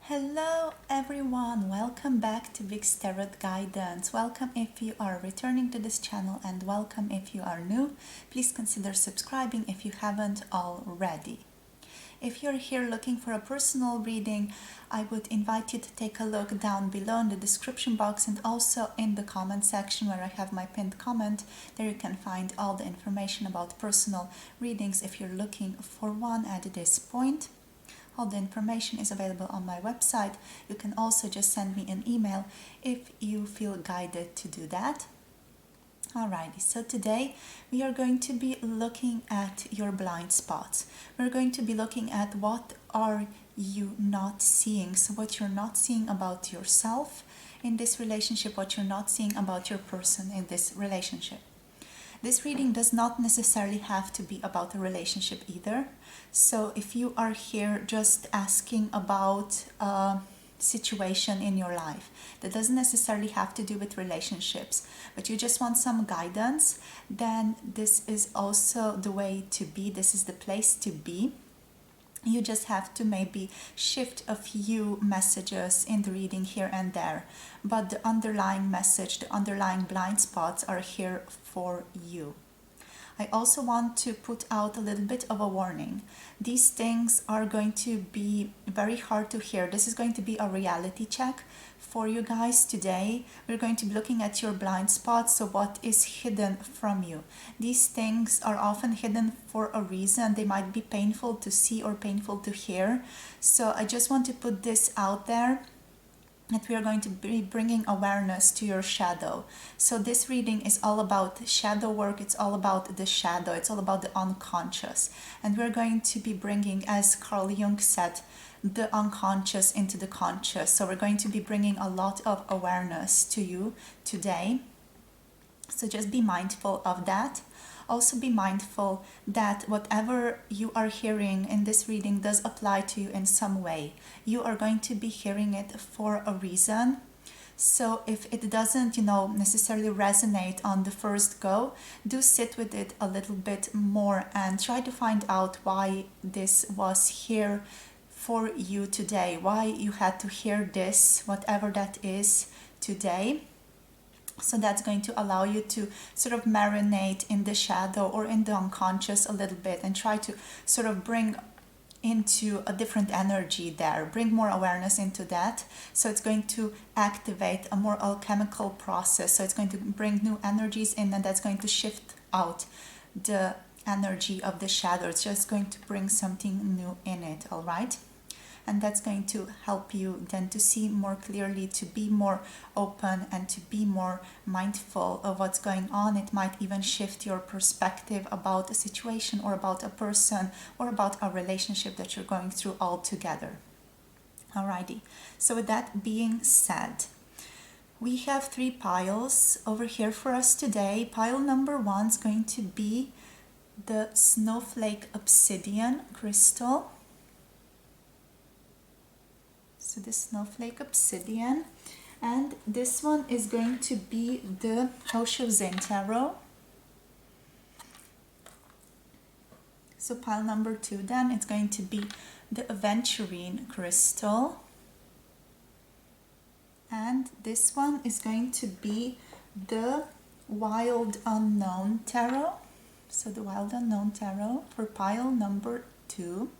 Hello everyone, welcome back to Vic's Tarot Guidance. Welcome if you are returning to this channel and welcome if you are new. Please consider subscribing if you haven't already. If you're here looking for a personal reading, I would invite you to take a look down below in the description box and also in the comment section where I have my pinned comment. There you can find all the information about personal readings if you're looking for one at this point. All the information is available on my website. You can also just send me an email if you feel guided to do that. Alrighty, so today we are going to be looking at your blind spots. We're going to be looking at what are you not seeing. So what you're not seeing about yourself in this relationship, what you're not seeing about your person in this relationship. This reading does not necessarily have to be about a relationship either. So if you are here just asking about a situation in your life that doesn't necessarily have to do with relationships, but you just want some guidance, then this is also the way to be. This is the place to be. You just have to maybe shift a few messages in the reading here and there, but the underlying message, the underlying blind spots are here for you. I also want to put out a little bit of a warning. These things are going to be very hard to hear. This is going to be a reality check for you guys today. We're going to be looking at your blind spots, so what is hidden from you. These things are often hidden for a reason. They might be painful to see or painful to hear. So I just want to put this out there, that we are going to be bringing awareness to your shadow. So this reading is all about shadow work. It's all about the shadow. It's all about the unconscious. And we're going to be bringing, as Carl Jung said, the unconscious into the conscious. So we're going to be bringing a lot of awareness to you today. So just be mindful of that. Also be mindful that whatever you are hearing in this reading does apply to you in some way. You are going to be hearing it for a reason. So if it doesn't, necessarily resonate on the first go, do sit with it a little bit more and try to find out why this was here for you today, why you had to hear this, whatever that is today. So that's going to allow you to sort of marinate in the shadow or in the unconscious a little bit and try to sort of bring into a different energy there, bring more awareness into that. So it's going to activate a more alchemical process. So it's going to bring new energies in, and that's going to shift out the energy of the shadow. It's just going to bring something new in it, all right? And that's going to help you then to see more clearly, to be more open and to be more mindful of what's going on. It might even shift your perspective about a situation or about a person or about a relationship that you're going through altogether. Alrighty, so with that being said, we have 3 piles over here for us today. Pile number 1 is going to be the Snowflake Obsidian crystal. So the Snowflake Obsidian, and this one is going to be the Osho Zen Tarot. So pile number 2 then, it's going to be the Aventurine crystal, and this one is going to be the Wild Unknown Tarot. So the Wild Unknown Tarot for pile number 2.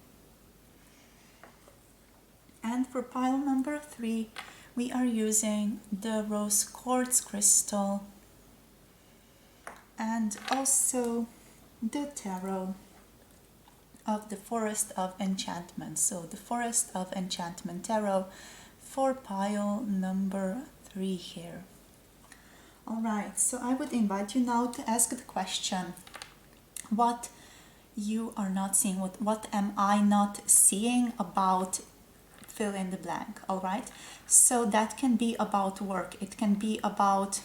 And for pile number 3, we are using the Rose Quartz crystal and also the Tarot of the Forest of Enchantment. So the Forest of Enchantment Tarot for pile number 3 here. Alright, so I would invite you now to ask the question, what you are not seeing, what am I not seeing about, fill in the blank, all right? So that can be about work, it can be about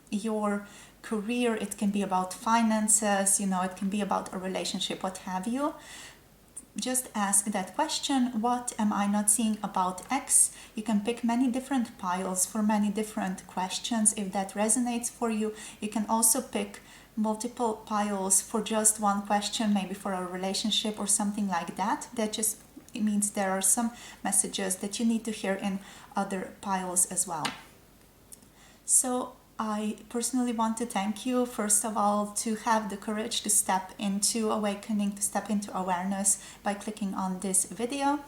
your career, it can be about finances, it can be about a relationship, what have you. Just ask that question, what am I not seeing about X? You can pick many different piles for many different questions if that resonates for you. You can also pick multiple piles for just one question, maybe for a relationship or something like that. That just means there are some messages that you need to hear in other piles as well. So I personally want to thank you, first of all, to have the courage to step into awakening, to step into awareness by clicking on this video.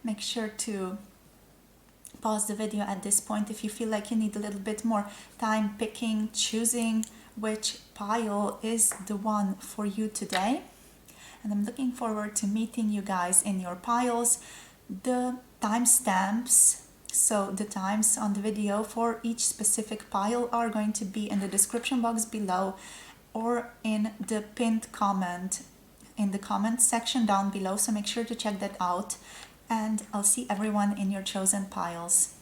Make sure to pause the video at this point if you feel like you need a little bit more time picking, choosing which pile is the one for you today. And I'm looking forward to meeting you guys in your piles. The timestamps, so the times on the video for each specific pile, are going to be in the description box below or in the pinned comment in the comment section down below, so make sure to check that out, and I'll see everyone in your chosen piles.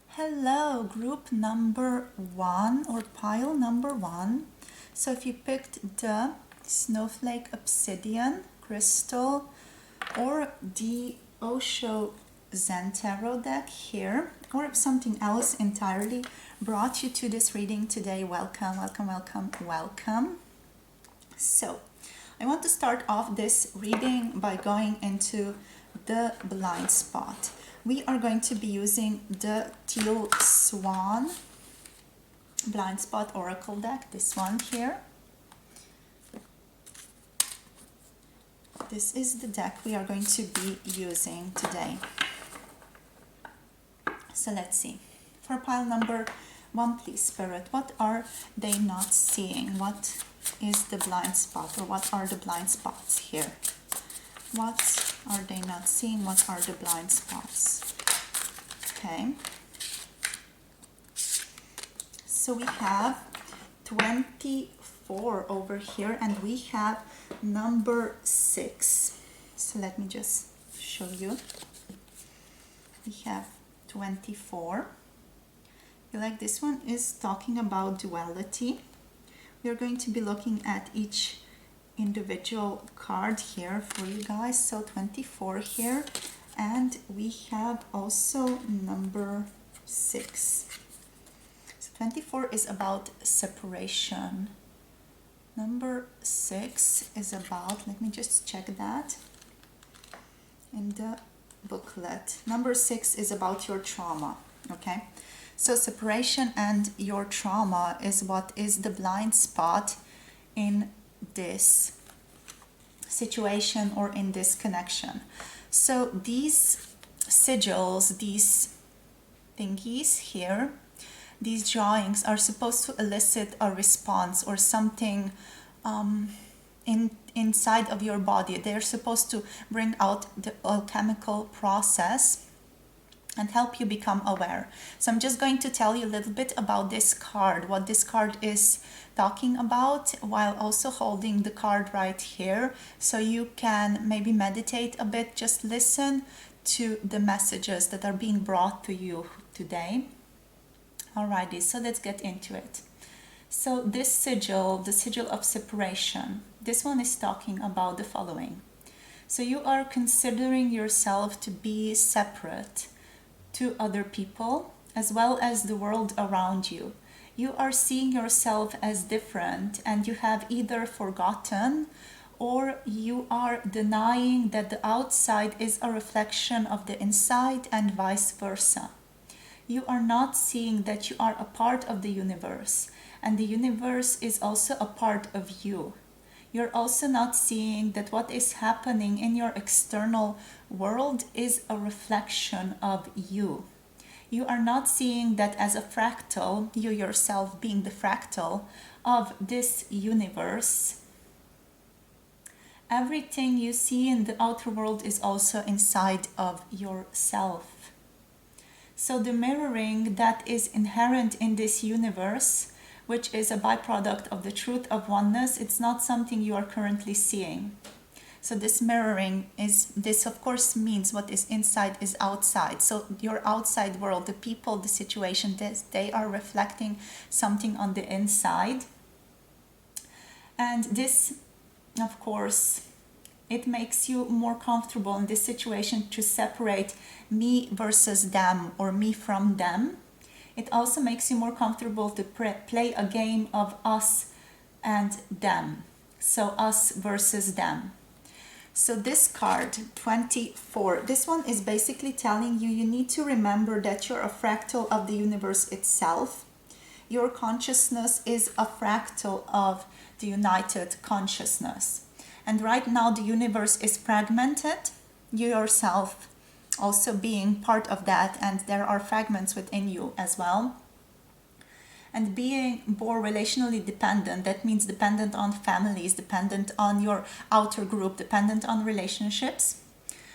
Hello, group number 1 or pile number 1. So if you picked the Snowflake Obsidian crystal or the Osho Zen Tarot deck here, or if something else entirely brought you to this reading today, welcome, welcome, welcome, welcome. So I want to start off this reading by going into the blind spot. We are going to be using the Teal Swan blind spot oracle deck, this one here. This is the deck we are going to be using today. So let's see. For pile number 1, please, Spirit, what are they not seeing? What is the blind spot, or what are the blind spots here? What are they not seeing? What are the blind spots? Okay. So we have 24 over here, and we have number 6. So let me just show you. We have 24. I feel like this one is talking about duality. We are going to be looking at each individual card here for you guys. So 24 here, and we have also number 6. 24 is about separation. Number 6 is about, let me just check that in the booklet. Number 6 is about your trauma, okay? So separation and your trauma is what is the blind spot in this situation or in this connection. So these sigils, these thingies here, these drawings are supposed to elicit a response or something inside of your body. They're supposed to bring out the alchemical process and help you become aware. So I'm just going to tell you a little bit about this card, what this card is talking about, while also holding the card right here, so you can maybe meditate a bit, just listen to the messages that are being brought to you today. Alrighty, so let's get into it. So this sigil, the sigil of separation, this one is talking about the following. So you are considering yourself to be separate to other people as well as the world around you. You are seeing yourself as different, and you have either forgotten or you are denying that the outside is a reflection of the inside, and vice versa. You are not seeing that you are a part of the universe, and the universe is also a part of you. You're also not seeing that what is happening in your external world is a reflection of you. You are not seeing that as a fractal, you yourself being the fractal of this universe. Everything you see in the outer world is also inside of yourself. So the mirroring that is inherent in this universe, which is a byproduct of the truth of oneness, it's not something you are currently seeing. So this mirroring this of course means what is inside is outside. So your outside world, the people, the situation, they are reflecting something on the inside. And this, of course, it makes you more comfortable in this situation to separate me versus them, or me from them. It also makes you more comfortable to play a game of us and them. So us versus them. So this card, 24, this one is basically telling you you need to remember that you're a fractal of the universe itself. Your consciousness is a fractal of the united consciousness. And right now the universe is fragmented, you yourself also being part of that, and there are fragments within you as well. And being more relationally dependent, that means dependent on families, dependent on your outer group, dependent on relationships.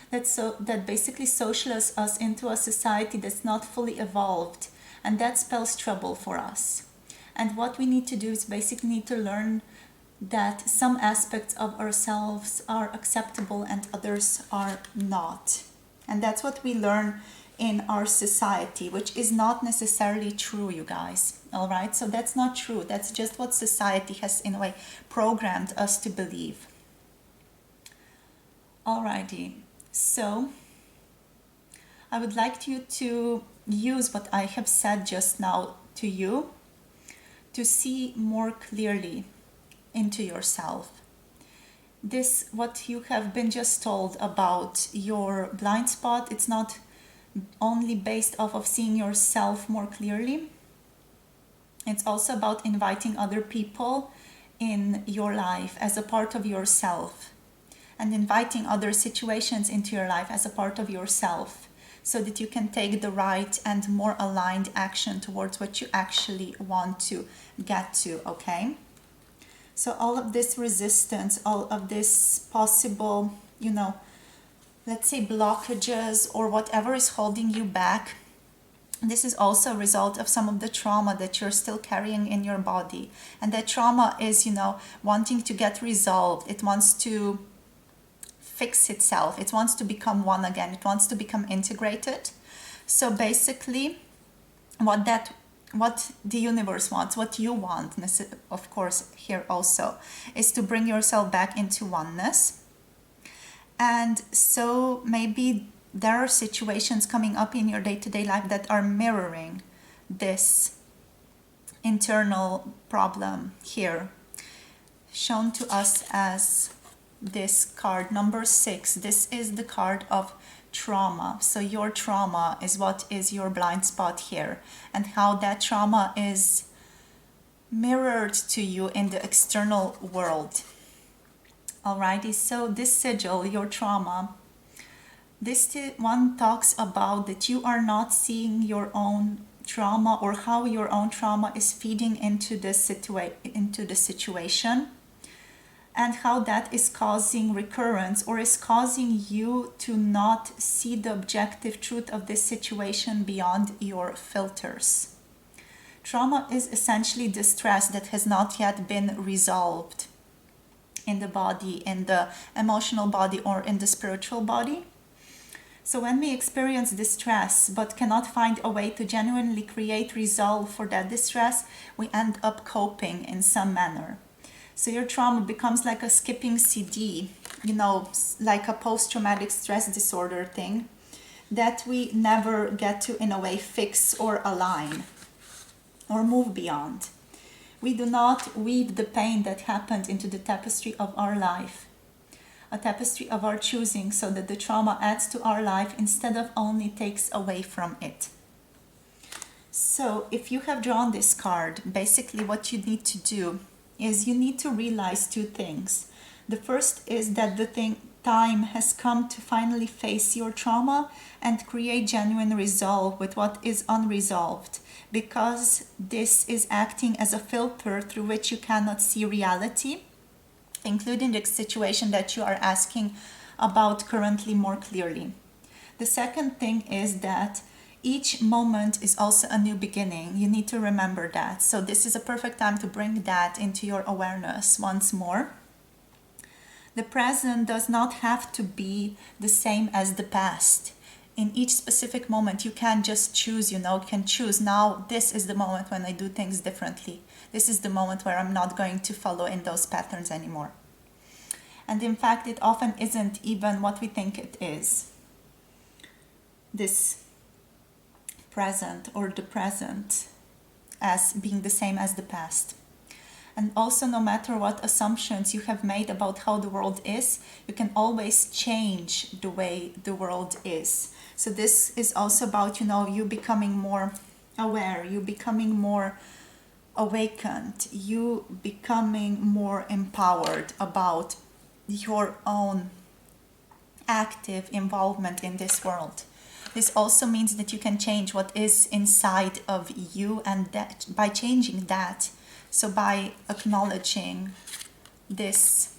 That basically socializes us into a society that's not fully evolved, and that spells trouble for us. And what we need to do is basically need to learn that some aspects of ourselves are acceptable and others are not. And that's what we learn in our society, which is not necessarily true, you guys. All right, so that's not true. That's just what society has in a way programmed us to believe. Alrighty, so I would like you to use what I have said just now to you to see more clearly into yourself. This, what you have been just told about your blind spot, it's not only based off of seeing yourself more clearly. It's also about inviting other people in your life as a part of yourself, and inviting other situations into your life as a part of yourself, so that you can take the right and more aligned action towards what you actually want to get to, okay? So all of this resistance, all of this possible, let's say blockages or whatever is holding you back, this is also a result of some of the trauma that you're still carrying in your body. And that trauma is, wanting to get resolved. It wants to fix itself. It wants to become one again. It wants to become integrated. So basically, what the universe wants, what you want, of course, here also, is to bring yourself back into oneness. And so maybe there are situations coming up in your day-to-day life that are mirroring this internal problem here, shown to us as this card, number 6. This is the card of trauma. So your trauma is what is your blind spot here, and how that trauma is mirrored to you in the external world. Alrighty, so this sigil, your trauma, this one talks about that you are not seeing your own trauma, or how your own trauma is feeding into the situation, and how that is causing recurrence, or is causing you to not see the objective truth of this situation beyond your filters. Trauma is essentially distress that has not yet been resolved in the body, in the emotional body, or in the spiritual body. So when we experience distress but cannot find a way to genuinely create resolve for that distress, we end up coping in some manner. So your trauma becomes like a skipping CD, like a post-traumatic stress disorder thing that we never get to, in a way, fix or align or move beyond. We do not weave the pain that happened into the tapestry of our life, a tapestry of our choosing, so that the trauma adds to our life instead of only takes away from it. So if you have drawn this card, basically what you need to do is you need to realize 2 things. The first is that time has come to finally face your trauma and create genuine resolve with what is unresolved, because this is acting as a filter through which you cannot see reality, including the situation that you are asking about currently, more clearly. The second thing is that each moment is also a new beginning. You need to remember that. So this is a perfect time to bring that into your awareness once more. The present does not have to be the same as the past. In each specific moment, you can just choose, you can choose now, this is the moment when I do things differently. This is the moment where I'm not going to follow in those patterns anymore. And in fact, it often isn't even what we think it is. This present, or the present, as being the same as the past. And also, no matter what assumptions you have made about how the world is, you can always change the way the world is. So this is also about, you becoming more aware, you becoming more awakened, you becoming more empowered about your own active involvement in this world. This also means that you can change what is inside of you, and that by changing that, so by acknowledging this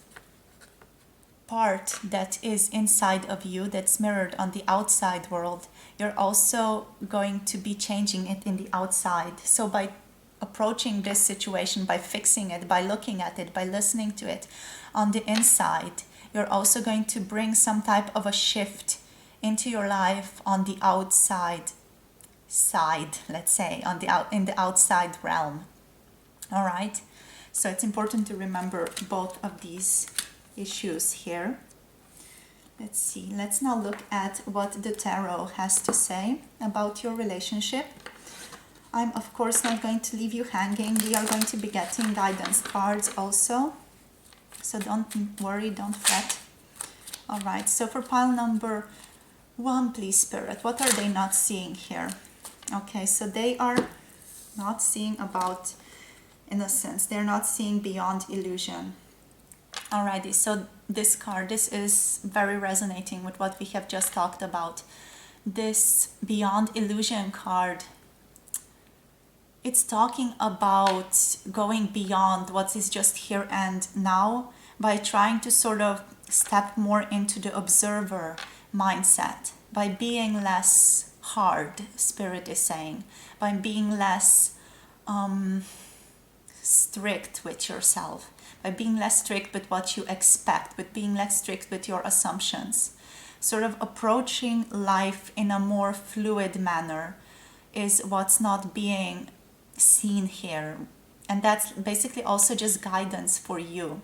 part that is inside of you that's mirrored on the outside world, you're also going to be changing it in the outside. So by approaching this situation, by fixing it, by looking at it, by listening to it on the inside, you're also going to bring some type of a shift into your life on the outside side, let's say, in the outside realm. All right, so it's important to remember both of these issues here. Let's see, let's now look at what the tarot has to say about your relationship. I'm of course not going to leave you hanging. We are going to be getting guidance cards also, so don't worry, don't fret. All right, so for pile number 1, please, Spirit, what are they not seeing here? Okay, so they are not seeing about innocence. They're not seeing beyond illusion. Alrighty, so this card, this is very resonating with what we have just talked about. This beyond illusion card, it's talking about going beyond what is just here and now by trying to sort of step more into the observer mindset, by being less hard, Spirit is saying, by being less strict with yourself, by being less strict with what you expect, with being less strict with your assumptions. Sort of approaching life in a more fluid manner is what's not being seen here. And that's basically also just guidance for you.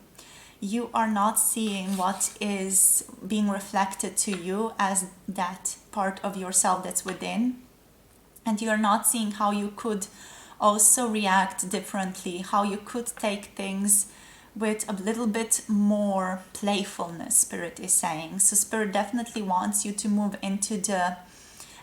You are not seeing what is being reflected to you as that part of yourself that's within. And you're not seeing how you could also react differently, how you could take things with a little bit more playfulness, Spirit is saying. So Spirit definitely wants you to move into the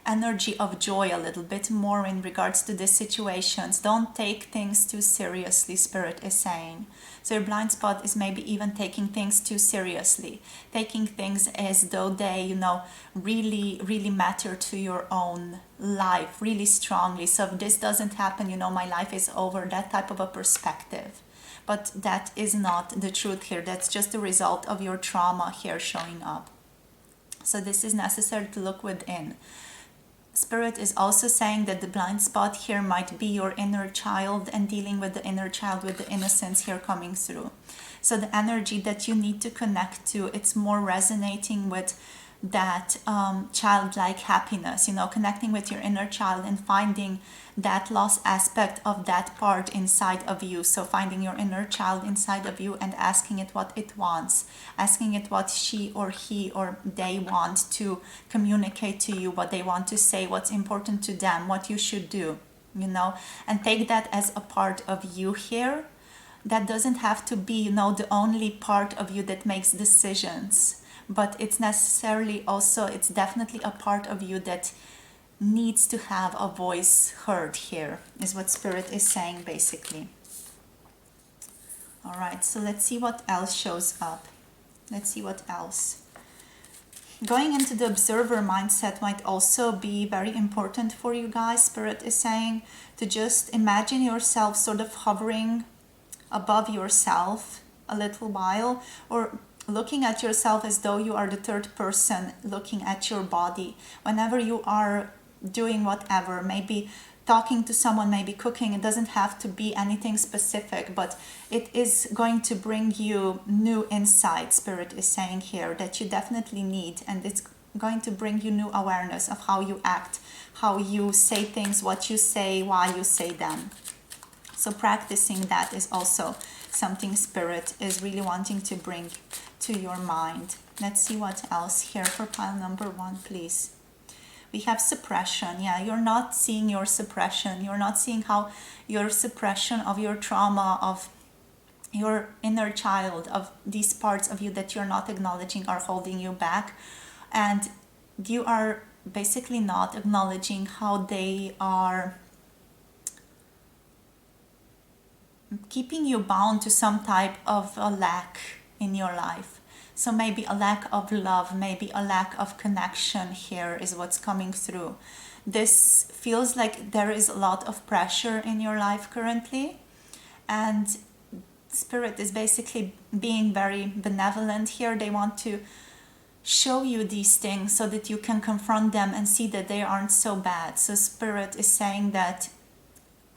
energy of joy a little bit more in regards to these situations. Don't take things too seriously, Spirit is saying. So your blind spot is maybe even taking things too seriously, taking things as though they, really, really matter to your own life really strongly. So if this doesn't happen, my life is over, that type of a perspective. But that is not the truth here. That's just the result of your trauma here showing up. So this is necessary to look within. Spirit is also saying that the blind spot here might be your inner child, and dealing with the inner child, with the innocence here coming through. So the energy that you need to connect to, it's more resonating with that childlike happiness, connecting with your inner child and finding that lost aspect of that part inside of you. So finding your inner child inside of you and asking it what it wants, asking it what she or he or they want to communicate to you, what they want to say, what's important to them, what you should do, and take that as a part of you here. That doesn't have to be, the only part of you that makes decisions. But it's necessarily also, it's definitely a part of you that needs to have a voice heard here, is what Spirit is saying basically. All right, so let's see what else shows up. Let's see what else. Going into the observer mindset might also be very important for you guys. Spirit is saying to just imagine yourself sort of hovering above yourself a little while, or looking at yourself as though you are the third person looking at your body. Whenever you are doing whatever, maybe talking to someone, maybe cooking, it doesn't have to be anything specific, but it is going to bring you new insight, Spirit is saying here, that you definitely need, and it's going to bring you new awareness of how you act, how you say things, what you say, why you say them. So practicing that is also something Spirit is really wanting to bring to your mind. Let's see what else here for pile number 1, please. We have suppression. Yeah, you're not seeing your suppression. You're not seeing how your suppression of your trauma, of your inner child, of these parts of you that you're not acknowledging, are holding you back, and you are basically not acknowledging how they are keeping you bound to some type of a lack in your life. So maybe a lack of love, maybe a lack of connection here is what's coming through. This feels like there is a lot of pressure in your life currently, and Spirit is basically being very benevolent here. They want to show you these things so that you can confront them and see that they aren't so bad. So Spirit is saying that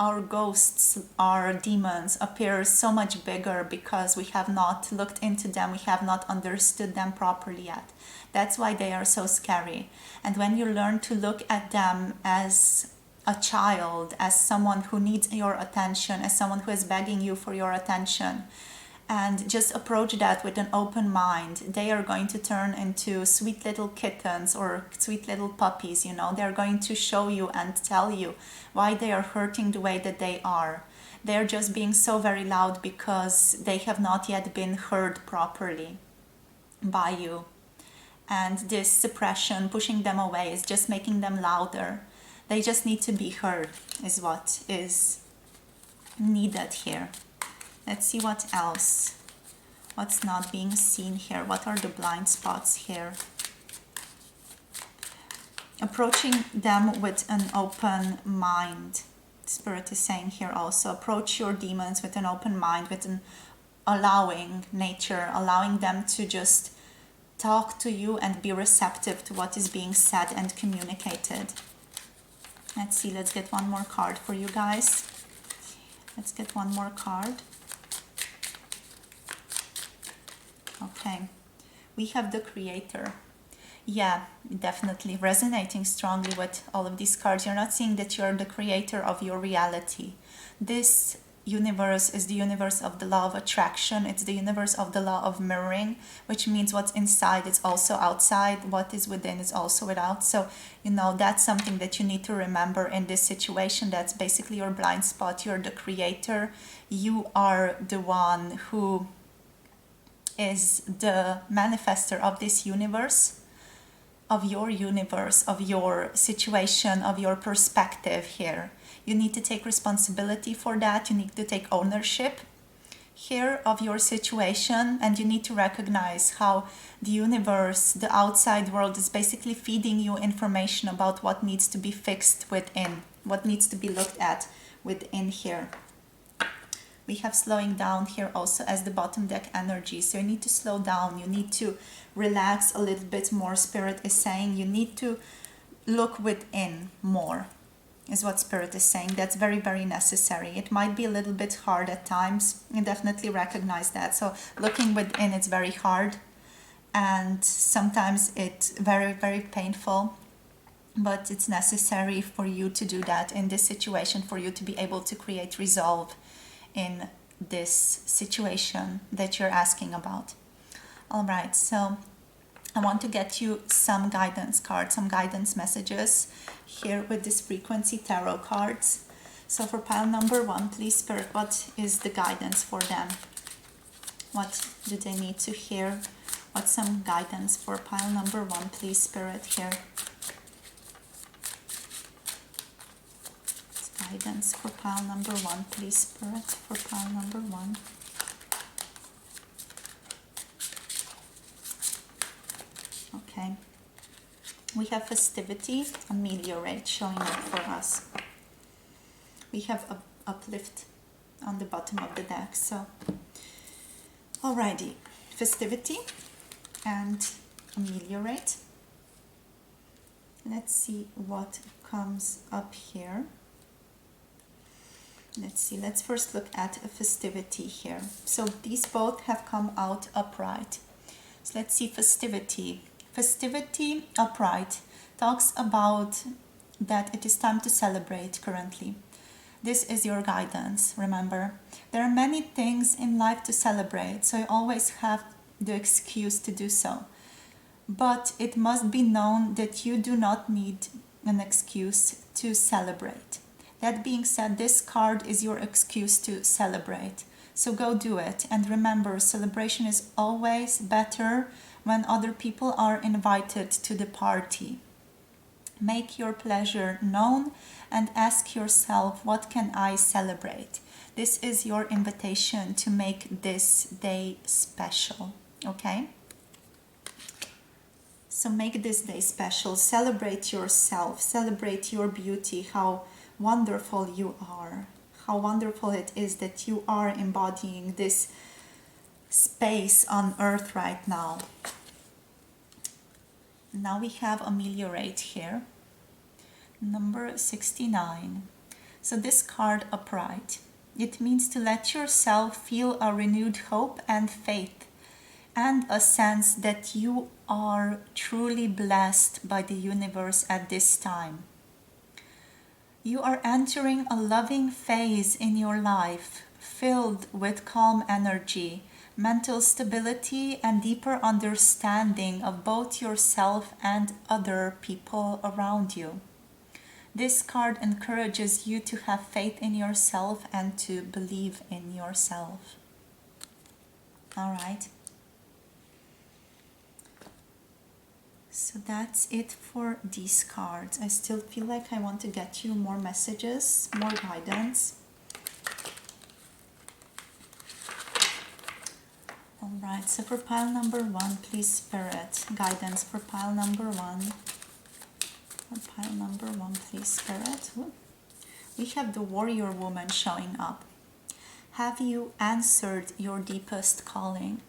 our ghosts, our demons appear so much bigger because we have not looked into them, we have not understood them properly yet. That's why they are so scary. And when you learn to look at them as a child, as someone who needs your attention, as someone who is begging you for your attention, and just approach that with an open mind, they are going to turn into sweet little kittens or sweet little puppies. They're going to show you and tell you why they are hurting the way that they are. They're just being so very loud because they have not yet been heard properly by you. And this suppression, pushing them away, is just making them louder. They just need to be heard, is what is needed here. Let's see what else. What's not being seen here? What are the blind spots here? Approaching them with an open mind. Spirit is saying here also, approach your demons with an open mind, with an allowing nature, allowing them to just talk to you and be receptive to what is being said and communicated. Let's see, let's get one more card for you guys. Let's get one more card. Okay, we have the Creator. Yeah, definitely resonating strongly with all of these cards. You're not seeing that you're the creator of your reality. This universe is the universe of the law of attraction. It's the universe of the law of mirroring, which means what's inside is also outside. What is within is also without. So, that's something that you need to remember in this situation. That's basically your blind spot. You're the creator. You are the one who is the manifester of this universe, of your situation, of your perspective here. You need to take responsibility for that. You need to take ownership here of your situation, and you need to recognize how the universe, the outside world, is basically feeding you information about what needs to be fixed within, what needs to be looked at within here. We have slowing down here also as the bottom deck energy. So you need to slow down. You need to relax a little bit more. Spirit is saying you need to look within more, is what Spirit is saying. That's very, very necessary. It might be a little bit hard at times. You definitely recognize that. So looking within, it's very hard. And sometimes it's very, very painful. But it's necessary for you to do that in this situation, for you to be able to create resolve in this situation that you're asking about. All right, so I want to get you some guidance cards, some guidance messages here with this frequency tarot cards. So for pile number 1, please, Spirit, what is the guidance for them? What do they need to hear? What's some guidance for pile number 1, please, Spirit, here? Guidance for pile number 1, please, Spirit, for pile number 1. Okay. We have festivity, ameliorate showing up for us. We have uplift on the bottom of the deck. So, alrighty, festivity and ameliorate. Let's see what comes up here. Let's see, let's first look at a festivity here. So these both have come out upright. So let's see festivity. Festivity upright talks about that it is time to celebrate currently. This is your guidance, remember. There are many things in life to celebrate, so you always have the excuse to do so. But it must be known that you do not need an excuse to celebrate. That being said, this card is your excuse to celebrate. So go do it. And remember, celebration is always better when other people are invited to the party. Make your pleasure known and ask yourself, what can I celebrate? This is your invitation to make this day special, okay? So make this day special. Celebrate yourself. Celebrate your beauty, how wonderful you are. How wonderful it is that you are embodying this space on earth right now. Now we have ameliorate here. Number 69. So this card, upright. It means to let yourself feel a renewed hope and faith, and a sense that you are truly blessed by the universe at this time. You are entering a loving phase in your life, filled with calm energy, mental stability, and deeper understanding of both yourself and other people around you. This card encourages you to have faith in yourself and to believe in yourself. All right. So that's it for these cards. I still feel like I want to get you more messages, more guidance. All right, so for pile number 1, please, Spirit, guidance for pile number 1. For pile number 1, please, Spirit. We have the warrior woman showing up. Have you answered your deepest calling?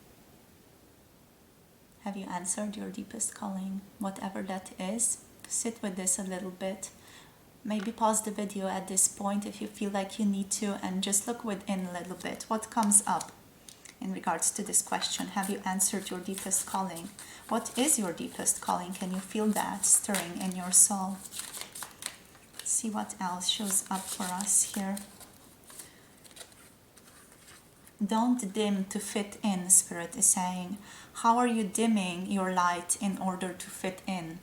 Have you answered your deepest calling? Whatever that is, sit with this a little bit. Maybe pause the video at this point if you feel like you need to, and just look within a little bit. What comes up in regards to this question? Have you answered your deepest calling? What is your deepest calling? Can you feel that stirring in your soul? Let's see what else shows up for us here. Don't dim to fit in, Spirit is saying. How are you dimming your light in order to fit in?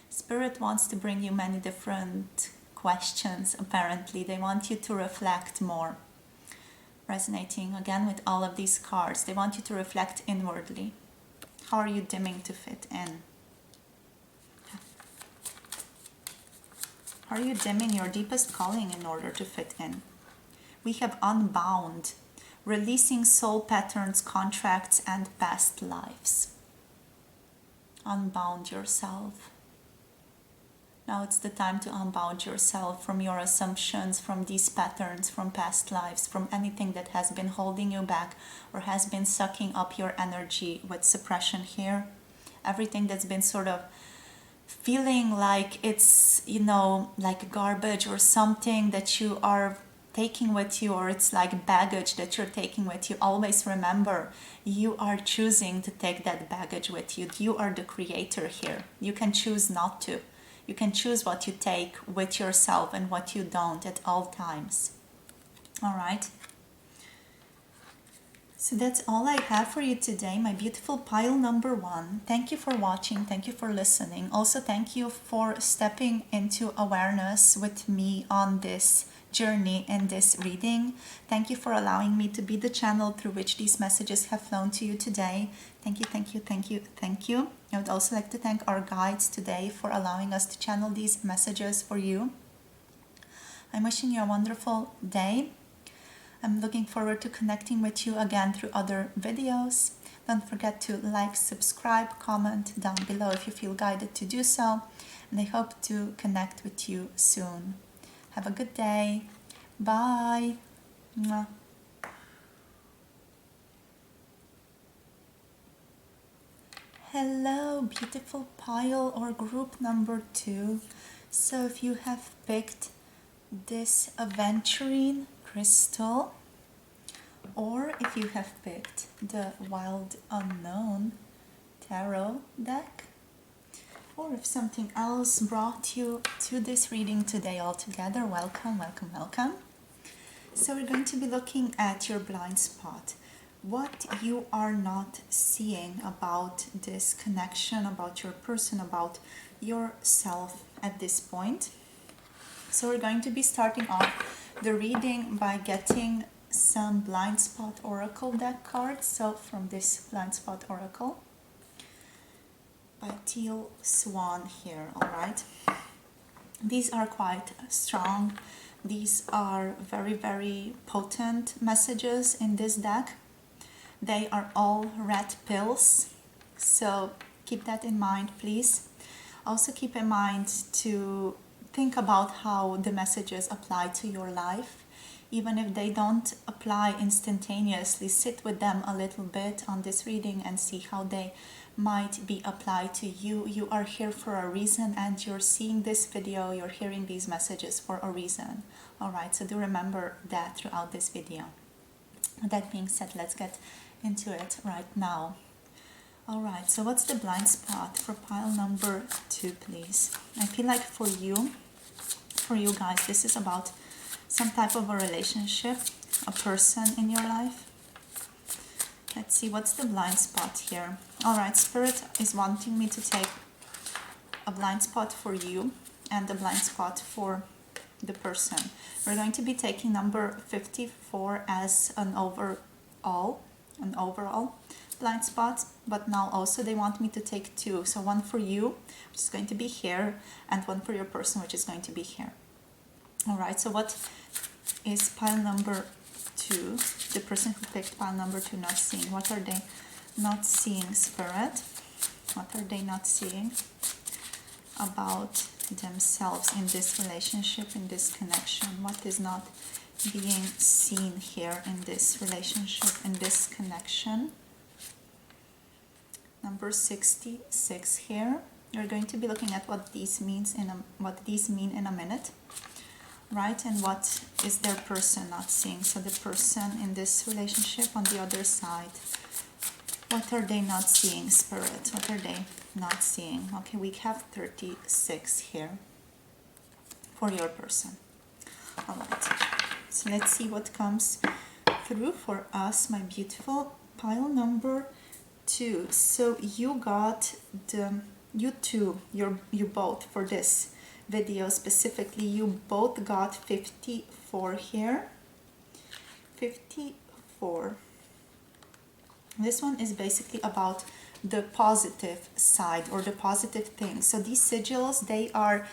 Spirit wants to bring you many different questions, apparently. They want you to reflect more. Resonating again with all of these cards. They want you to reflect inwardly. How are you dimming to fit in? How are you dimming your deepest calling in order to fit in? We have unbound. Releasing soul patterns, contracts, and past lives. Unbound yourself. Now it's the time to unbound yourself from your assumptions, from these patterns, from past lives, from anything that has been holding you back or has been sucking up your energy with suppression here. Everything that's been sort of feeling like it's, like garbage or something that you are taking with you, or it's like baggage that you're taking with you. Always remember, you are choosing to take that baggage with you. You are the creator here. You can choose not to. You can choose what you take with yourself and what you don't at all times. All right. So that's all I have for you today, my beautiful pile number 1. Thank you for watching. Thank you for listening. Also, thank you for stepping into awareness with me on this journey in this reading. Thank you for allowing me to be the channel through which these messages have flown to you today. Thank you, thank you, thank you, thank you. I would also like to thank our guides today for allowing us to channel these messages for you. I'm wishing you a wonderful day. I'm looking forward to connecting with you again through other videos. Don't forget to like, subscribe, comment down below if you feel guided to do so. And I hope to connect with you soon. Have a good day. Bye. Mwah. Hello, beautiful pile or group number 2. So if you have picked this Aventurine crystal, or if you have picked the Wild Unknown tarot deck, or if something else brought you to this reading today altogether, welcome, welcome, welcome. So we're going to be looking at your blind spot. What you are not seeing about this connection, about your person, about yourself at this point. So we're going to be starting off the reading by getting some blind spot oracle deck cards. So from this blind spot oracle by Teal Swan here. All right, these are quite strong. These are very, very potent messages in this deck. They are all red pills, so keep that in mind, please. Also keep in mind to think about how the messages apply to your life. Even if they don't apply instantaneously, sit with them a little bit on this reading and see how they might be applied to you. You are here for a reason, and you're seeing this video, you're hearing these messages for a reason. All right, so do remember that throughout this video. That being said, let's get into it right now. All right, so what's the blind spot for pile number 2, please? I feel like for you guys, this is about some type of a relationship, a person in your life. Let's see, what's the blind spot here? All right, Spirit is wanting me to take a blind spot for you and a blind spot for the person. We're going to be taking number 54 as an overall blind spot, but now also they want me to take 2. So one for you, which is going to be here, and one for your person, which is going to be here. All right, so what is pile number 2? The person who picked pile number 2 not seeing. What are they not seeing, Spirit? What are they not seeing about themselves in this relationship, in this connection? What is not being seen here in this relationship, in this connection? Number 66 here. You're going to be looking at what these mean in a minute, right? And what is their person not seeing? So the person in this relationship on the other side, what are they not seeing, Spirit? What are they not seeing? Okay, we have 36 here for your person. All right, so let's see what comes through for us, my beautiful pile number 2. So you got you both, for this video specifically, you both got 54 here. 54. This one is basically about the positive side, or the positive things. So these sigils, they are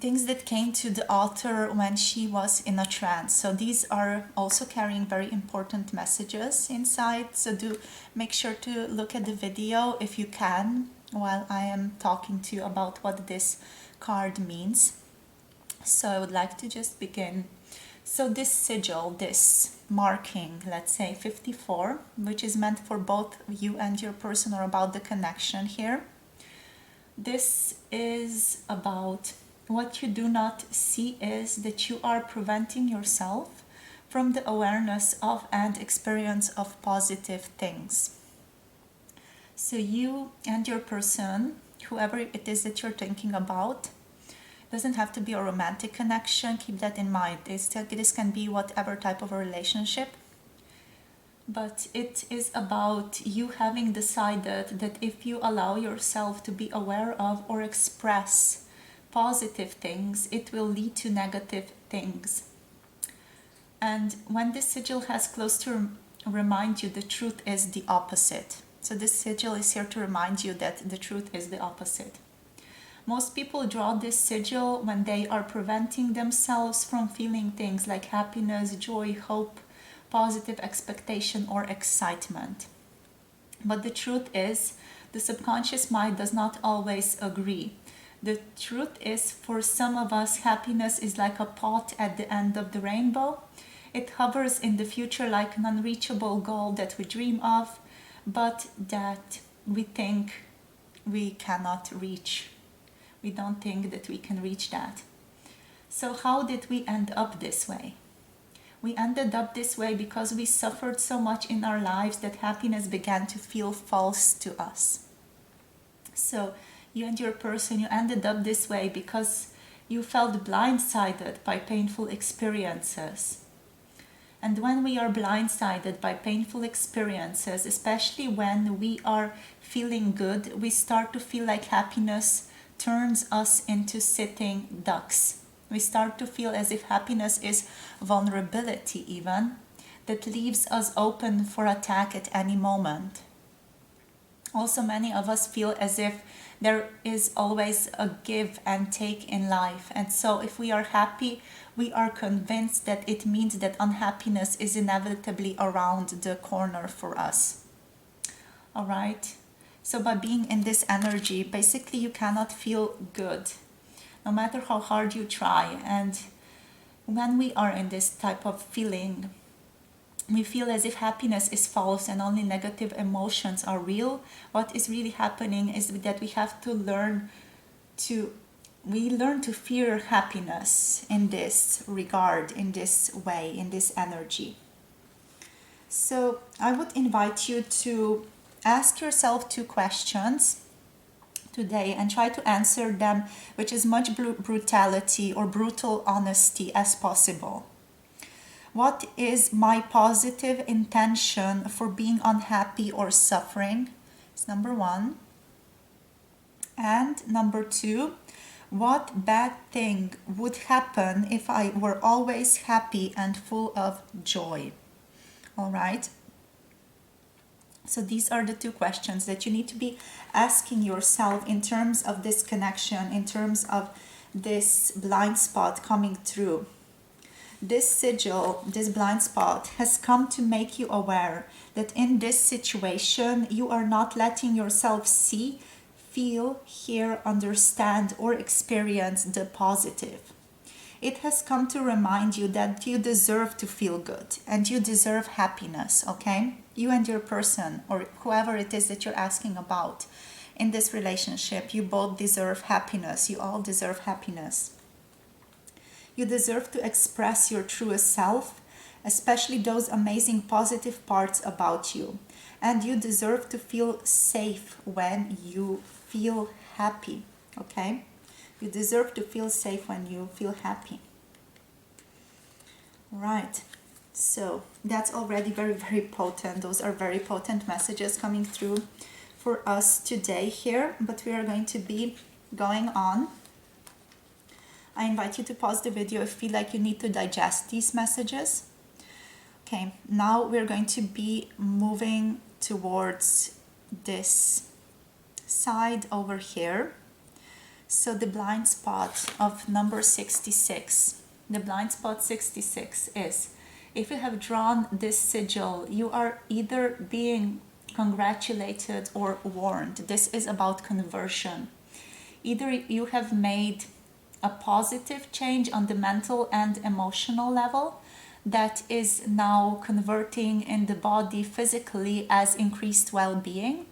things that came to the author when she was in a trance. So these are also carrying very important messages inside. So do make sure to look at the video if you can while I am talking to you about what this card means. So I would like to just begin. So this sigil, this marking, let's say 54, which is meant for both you and your person, or about the connection here. This is about what you do not see, is that you are preventing yourself from the awareness of and experience of positive things. So you and your person, whoever it is that you're thinking about, doesn't have to be a romantic connection. Keep that in mind. This can be whatever type of a relationship. But it is about you having decided that if you allow yourself to be aware of or express positive things, it will lead to negative things. And when this sigil has close to remind you, the truth is the opposite. So this sigil is here to remind you that the truth is the opposite. Most people draw this sigil when they are preventing themselves from feeling things like happiness, joy, hope, positive expectation, or excitement. But the truth is, the subconscious mind does not always agree. The truth is, for some of us, happiness is like a pot at the end of the rainbow. It hovers in the future like an unreachable goal that we dream of, but that we think we cannot reach. We don't think that we can reach that. So how did we end up this way? We ended up this way because we suffered so much in our lives that happiness began to feel false to us. So you and your person, you ended up this way because you felt blindsided by painful experiences. And when we are blindsided by painful experiences, especially when we are feeling good, we start to feel like happiness turns us into sitting ducks. We start to feel as if happiness is vulnerability even, that leaves us open for attack at any moment. Also, many of us feel as if there is always a give and take in life. And so if we are happy, we are convinced that it means that unhappiness is inevitably around the corner for us. All right? So by being in this energy, basically you cannot feel good, no matter how hard you try. And when we are in this type of feeling, we feel as if happiness is false and only negative emotions are real. What is really happening is that we learn to fear happiness in this regard, in this way, in this energy. So I would invite you to ask yourself 2 questions today and try to answer them with as much brutality or brutal honesty as possible. What is my positive intention for being unhappy or suffering? It's number 1. And number 2, what bad thing would happen if I were always happy and full of joy? All right. So these are the 2 questions that you need to be asking yourself in terms of this connection, in terms of this blind spot coming through. This sigil, this blind spot, has come to make you aware that in this situation you are not letting yourself see, feel, hear, understand, or experience the positive. It has come to remind you that you deserve to feel good and you deserve happiness, okay? You and your person, or whoever it is that you're asking about in this relationship, you both deserve happiness. You all deserve happiness. You deserve to express your truest self, especially those amazing positive parts about you. And you deserve to feel safe when you feel happy, okay? You deserve to feel safe when you feel happy. Right. So that's already very, very potent. Those are very potent messages coming through for us today here. But we are going to be going on. I invite you to pause the video if you feel like you need to digest these messages. Okay, now we're going to be moving towards this side over here. So the blind spot of number 66. The blind spot 66 is, if you have drawn this sigil, you are either being congratulated or warned. This is about conversion. Either you have made a positive change on the mental and emotional level that is now converting in the body physically as increased well-being,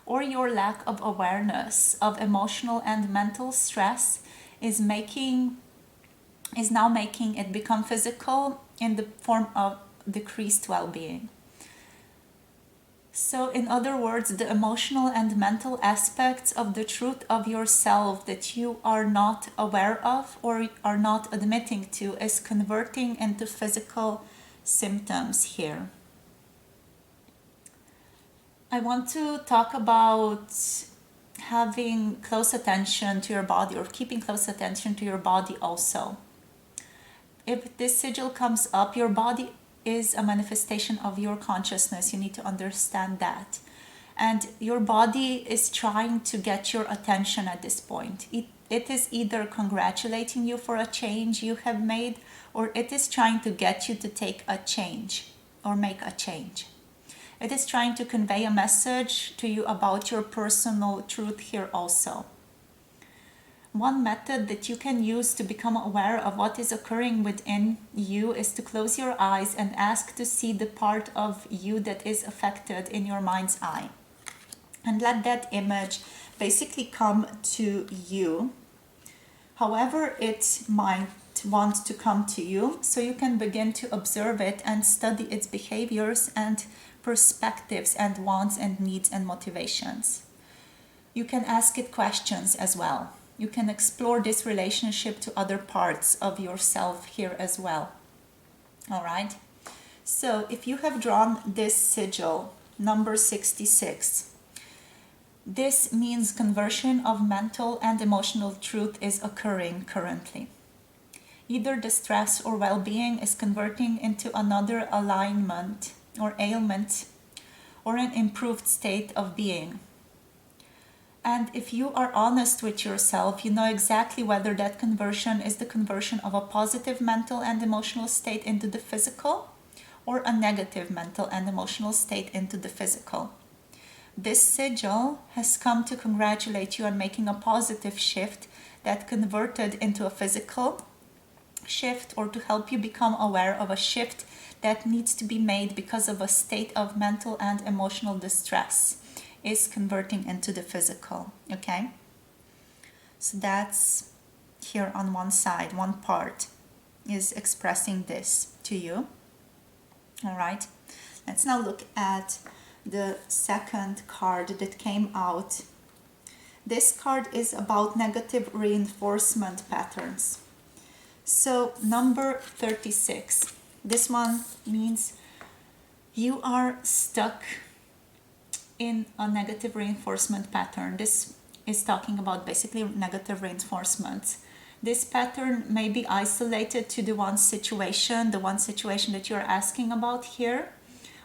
or your lack of awareness of emotional and mental stress is now making it become physical in the form of decreased well-being. So in other words, the emotional and mental aspects of the truth of yourself that you are not aware of or are not admitting to is converting into physical symptoms here. I want to talk about having close attention to your body, or keeping close attention to your body also. If this sigil comes up, your body is a manifestation of your consciousness. You need to understand that. And your body is trying to get your attention at this point. It is either congratulating you for a change you have made, or it is trying to get you to take a change or make a change. It is trying to convey a message to you about your personal truth here also. One method that you can use to become aware of what is occurring within you is to close your eyes and ask to see the part of you that is affected in your mind's eye. And let that image basically come to you, however it might want to come to you, so you can begin to observe it and study its behaviors and perspectives and wants and needs and motivations. You can ask it questions as well. You can explore this relationship to other parts of yourself here as well. All right. So if you have drawn this sigil, number 66, this means conversion of mental and emotional truth is occurring currently. either the stress or well-being is converting into another alignment or ailment or an improved state of being. And if you are honest with yourself, you know exactly whether that conversion is the conversion of a positive mental and emotional state into the physical or a negative mental and emotional state into the physical. This sigil has come to congratulate you on making a positive shift that converted into a physical shift, or to help you become aware of a shift that needs to be made because of a state of mental and emotional distress is converting into the physical. Okay, so that's here on one side, one part is expressing this to you. All right, let's now look at the second card that came out. This card is about negative reinforcement patterns. So number 36, this one means you are stuck in a negative reinforcement pattern. This is talking about basically negative reinforcements. This pattern may be isolated to the one situation that you're asking about here,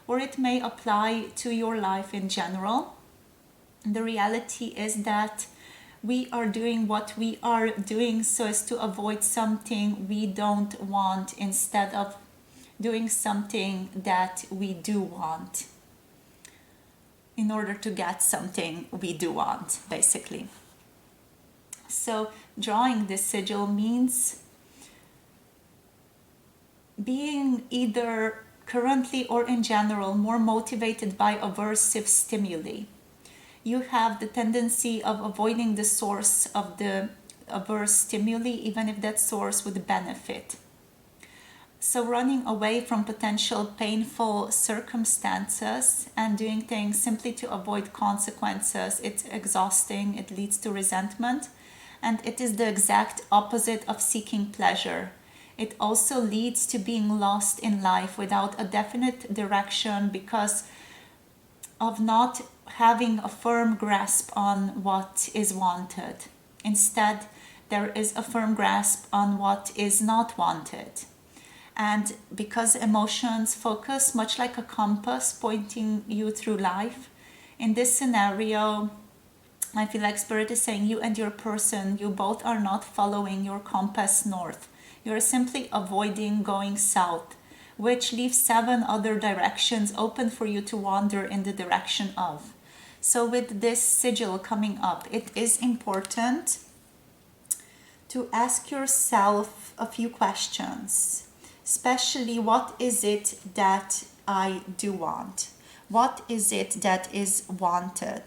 or it may apply to your life in general. The reality is that we are doing what we are doing so as to avoid something we don't want, instead of doing something that we do want in order to get something we do want, basically. So drawing this sigil means being either currently or in general more motivated by aversive stimuli. You have the tendency of avoiding the source of the averse stimuli, even if that source would benefit. So running away from potential painful circumstances and doing things simply to avoid consequences, it's exhausting, it leads to resentment, and it is the exact opposite of seeking pleasure. It also leads to being lost in life without a definite direction because of not having a firm grasp on what is wanted. Instead, there is a firm grasp on what is not wanted. And because emotions focus much like a compass pointing you through life, in this scenario, I feel like Spirit is saying you and your person, you both are not following your compass north. You're simply avoiding going south, which leaves 7 other directions open for you to wander in the direction of. So with this sigil coming up, it is important to ask yourself a few questions, especially what is it that I do want? What is it that is wanted?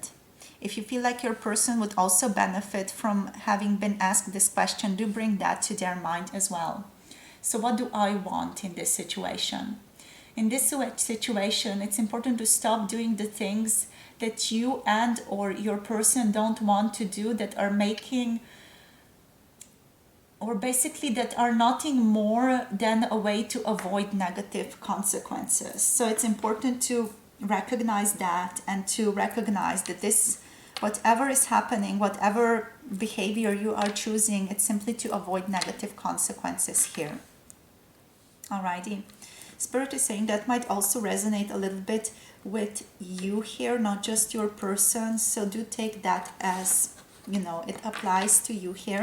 If you feel like your person would also benefit from having been asked this question, do bring that to their mind as well. So what do I want in this situation? In this situation, it's important to stop doing the things that you and or your person don't want to do, that are making, or basically that are nothing more than a way to avoid negative consequences. So it's important to recognize that, and to recognize that this, whatever is happening, whatever behavior you are choosing, it's simply to avoid negative consequences here. Alrighty. Spirit is saying that might also resonate a little bit with you here, not just your person. So do take that as, it applies to you here.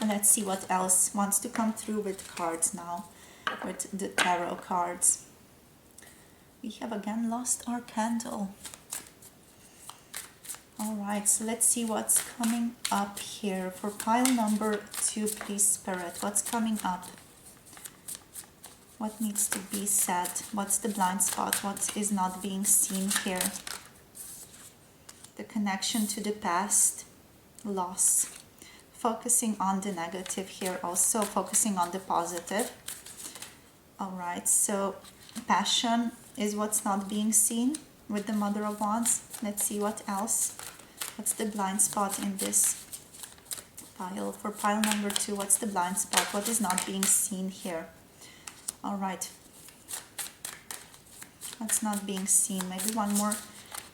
And let's see what else wants to come through with cards now, with the tarot cards. We have again lost our candle. Alright, so let's see what's coming up here. For pile number 2, please, Spirit, what's coming up? What needs to be said? What's the blind spot? What is not being seen here? The connection to the past, loss. Focusing on the negative here, also focusing on the positive. Alright, so passion is what's not being seen with the Mother of Wands. Let's see what else. What's the blind spot in this pile? For pile number 2, what's the blind spot? What is not being seen here? All right. What's not being seen? Maybe one more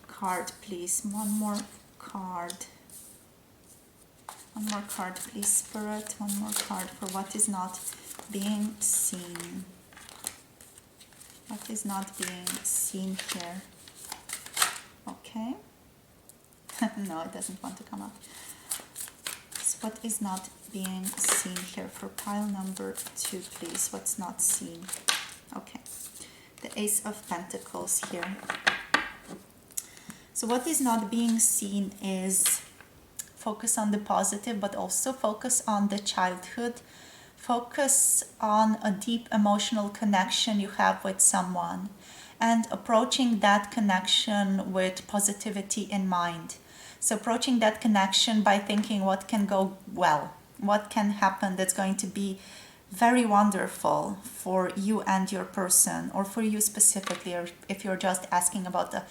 card, please. One more card. One more card, please, Spirit. One more card for what is not being seen. What is not being seen here? Okay. No, it doesn't want to come up. So what is not being seen here for pile number 2, please? What's not seen? Okay. The Ace of Pentacles here. So what is not being seen is focus on the positive, but also focus on the childhood. Focus on a deep emotional connection you have with someone and approaching that connection with positivity in mind. So approaching that connection by thinking what can go well, what can happen that's going to be very wonderful for you and your person, or for you specifically, or if you're just asking about a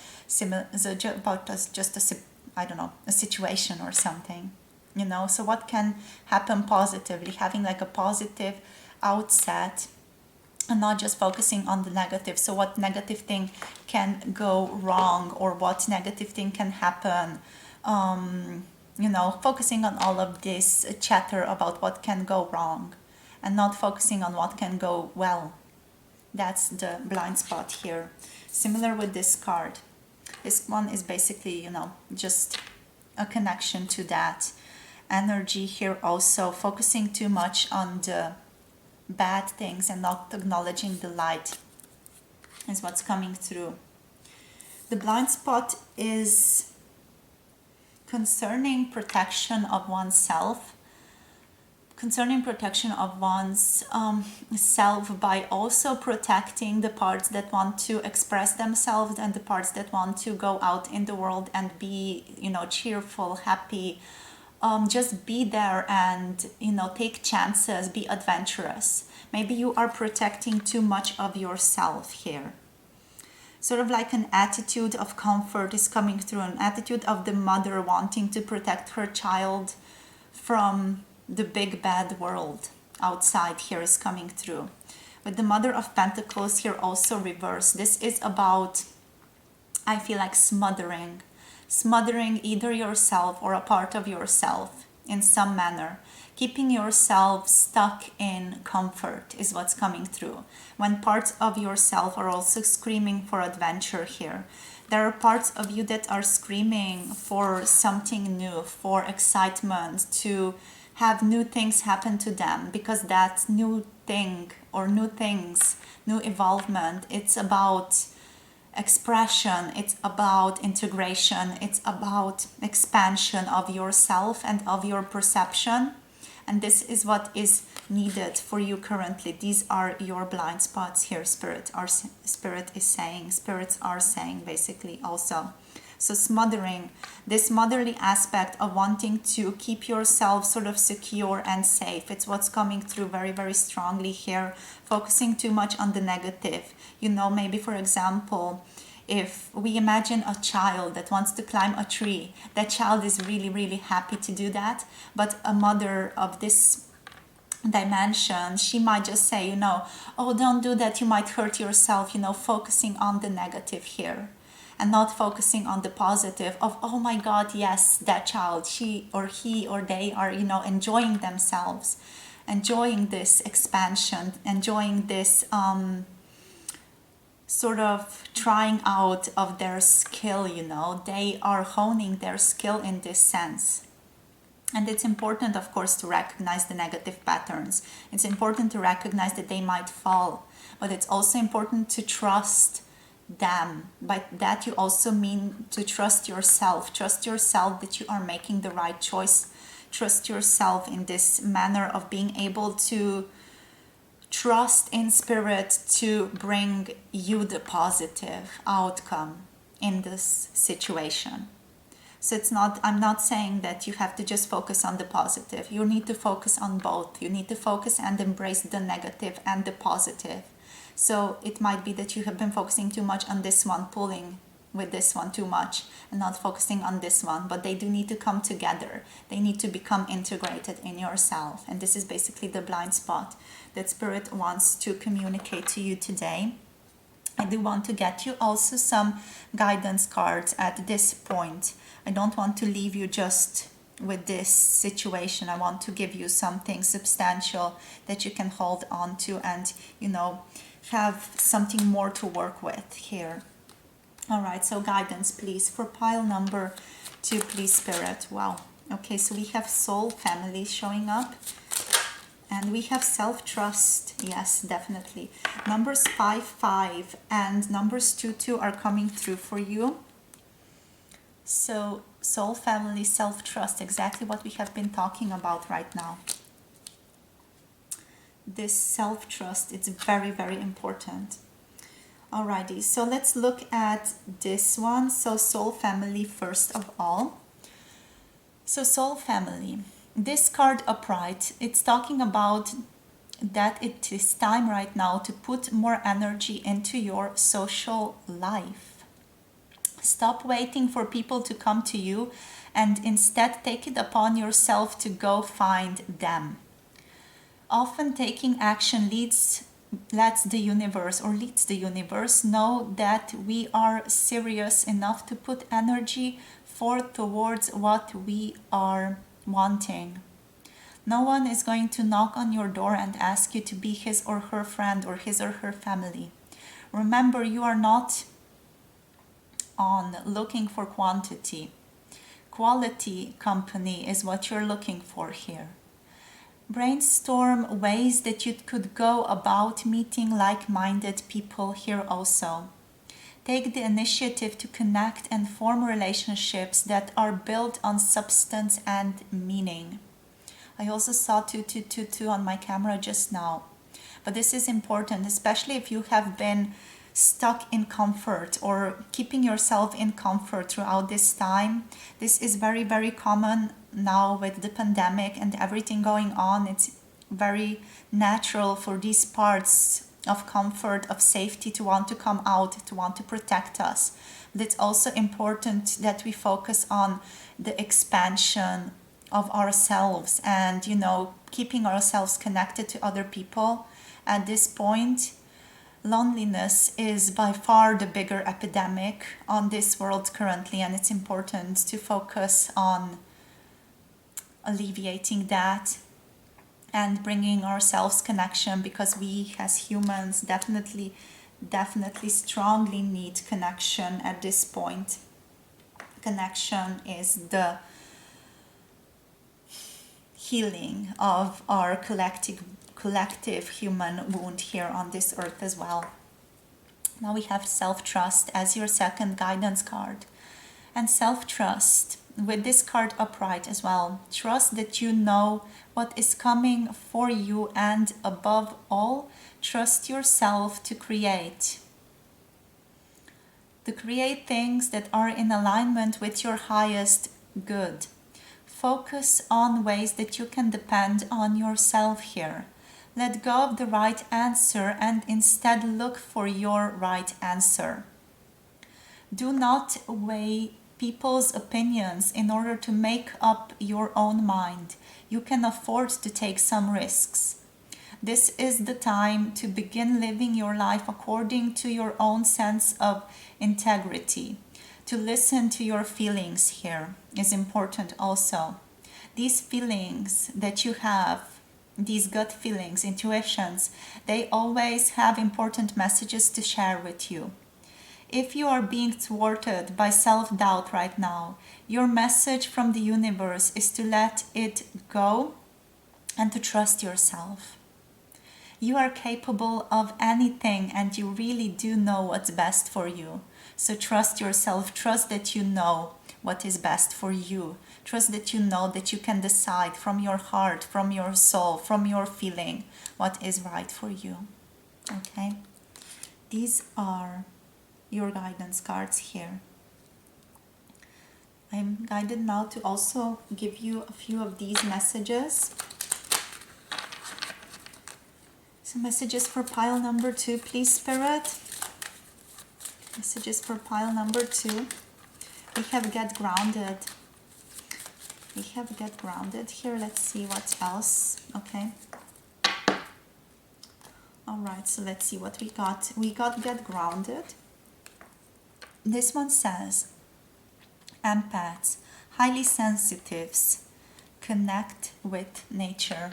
situation or something, you know. So what can happen positively, having like a positive outset and not just focusing on the negative. So what negative thing can go wrong, or what negative thing can happen, you know, focusing on all of this chatter about what can go wrong and not focusing on what can go well. That's the blind spot here. Similar with this card. This one is basically, you know, just a connection to that energy here also. Focusing too much on the bad things and not acknowledging the light is what's coming through. The blind spot is concerning protection of oneself, concerning protection of one's self by also protecting the parts that want to express themselves and the parts that want to go out in the world and be, you know, cheerful, happy, just be there and, you know, take chances, be adventurous. Maybe you are protecting too much of yourself here. Sort of like an attitude of comfort is coming through, an attitude of the mother wanting to protect her child from the big bad world outside here is coming through. With the Mother of Pentacles here also reversed, this is about, I feel like, smothering either yourself or a part of yourself in some manner. Keeping yourself stuck in comfort is what's coming through. When parts of yourself are also screaming for adventure here. There are parts of you that are screaming for something new, for excitement, to have new things happen to them, because that new thing or new things, new evolvement, it's about expression, it's about integration, it's about expansion of yourself and of your perception. And this is what is needed for you currently. These are your blind spots here, spirits are saying basically also. So smothering, this motherly aspect of wanting to keep yourself sort of secure and safe. It's what's coming through very, very strongly here. Focusing too much on the negative. You know, maybe for example, if we imagine a child that wants to climb a tree, that child is really, really happy to do that. But a mother of this dimension, she might just say, you know, oh, don't do that, you might hurt yourself, you know, focusing on the negative here. And not focusing on the positive of, oh my God, yes, that child, she or he or they are, you know, enjoying themselves, enjoying this expansion, enjoying this sort of trying out of their skill, you know, they are honing their skill in this sense. And it's important, of course, to recognize the negative patterns. It's important to recognize that they might fall, but it's also important to trust them. By that you also mean to trust yourself that you are making the right choice, trust yourself in this manner of being able to trust in spirit to bring you the positive outcome in this situation. So it's not, I'm not saying that you have to just focus on the positive. You need to focus on both. You need to focus and embrace the negative and the positive. So it might be that you have been focusing too much on this one, pulling with this one too much and not focusing on this one, but they do need to come together. They need to become integrated in yourself. And this is basically the blind spot that Spirit wants to communicate to you today. I do want to get you also some guidance cards at this point. I don't want to leave you just with this situation. I want to give you something substantial that you can hold on to and, you know, have something more to work with here. All right, so guidance, please, for pile number 2, please, Spirit. Wow. Okay, so we have soul family showing up. And we have self-trust. Yes, definitely. Numbers 5, 5 and numbers 2, 2 are coming through for you. So soul family, self-trust, exactly what we have been talking about right now. This self-trust, it's very, very important. Alrighty, so let's look at this one. So soul family first of all. So soul family, this card upright, it's talking about that it is time right now to put more energy into your social life. Stop waiting for people to come to you and instead take it upon yourself to go find them. Often taking action leads the universe know that we are serious enough to put energy forth towards what we are wanting. No one is going to knock on your door and ask you to be his or her friend or his or her family. Remember, you are not on looking for quantity. Quality company is what you're looking for here. Brainstorm ways that you could go about meeting like-minded people here also. Take the initiative to connect and form relationships that are built on substance and meaning. I also saw 2222 on my camera just now. But this is important, especially if you have been stuck in comfort or keeping yourself in comfort throughout this time. This is very, very common now with the pandemic and everything going on. It's very natural for these parts of comfort, of safety to want to come out, to want to protect us. But it's also important that we focus on the expansion of ourselves and, you know, keeping ourselves connected to other people. At this point, loneliness is by far the bigger epidemic on this world currently, and it's important to focus on alleviating that and bringing ourselves connection, because we as humans definitely strongly need connection at this point. Connection is the healing of our collective human wound here on this earth as well. Now we have self-trust as your second guidance card. And self-trust with this card upright as well. Trust that you know what is coming for you, and above all, trust yourself to create. To create things that are in alignment with your highest good. Focus on ways that you can depend on yourself here. Let go of the right answer and instead look for your right answer. Do not weigh people's opinions in order to make up your own mind. You can afford to take some risks. This is the time to begin living your life according to your own sense of integrity. To listen to your feelings here is important also. These feelings that you have, these gut feelings, intuitions, they always have important messages to share with you. If you are being thwarted by self-doubt right now, your message from the universe is to let it go and to trust yourself. You are capable of anything and you really do know what's best for you. So trust yourself, trust that you know what is best for you. Trust that you know that you can decide from your heart, from your soul, from your feeling what is right for you. Okay? These are your guidance cards here. I'm guided now to also give you a few of these messages. So messages for pile number 2, please, Spirit. Messages for pile number 2. We have get grounded. We have get grounded here. Let's see what else. Okay. All right, so let's see what we got. We got get grounded. This one says, empaths, highly sensitives, connect with nature.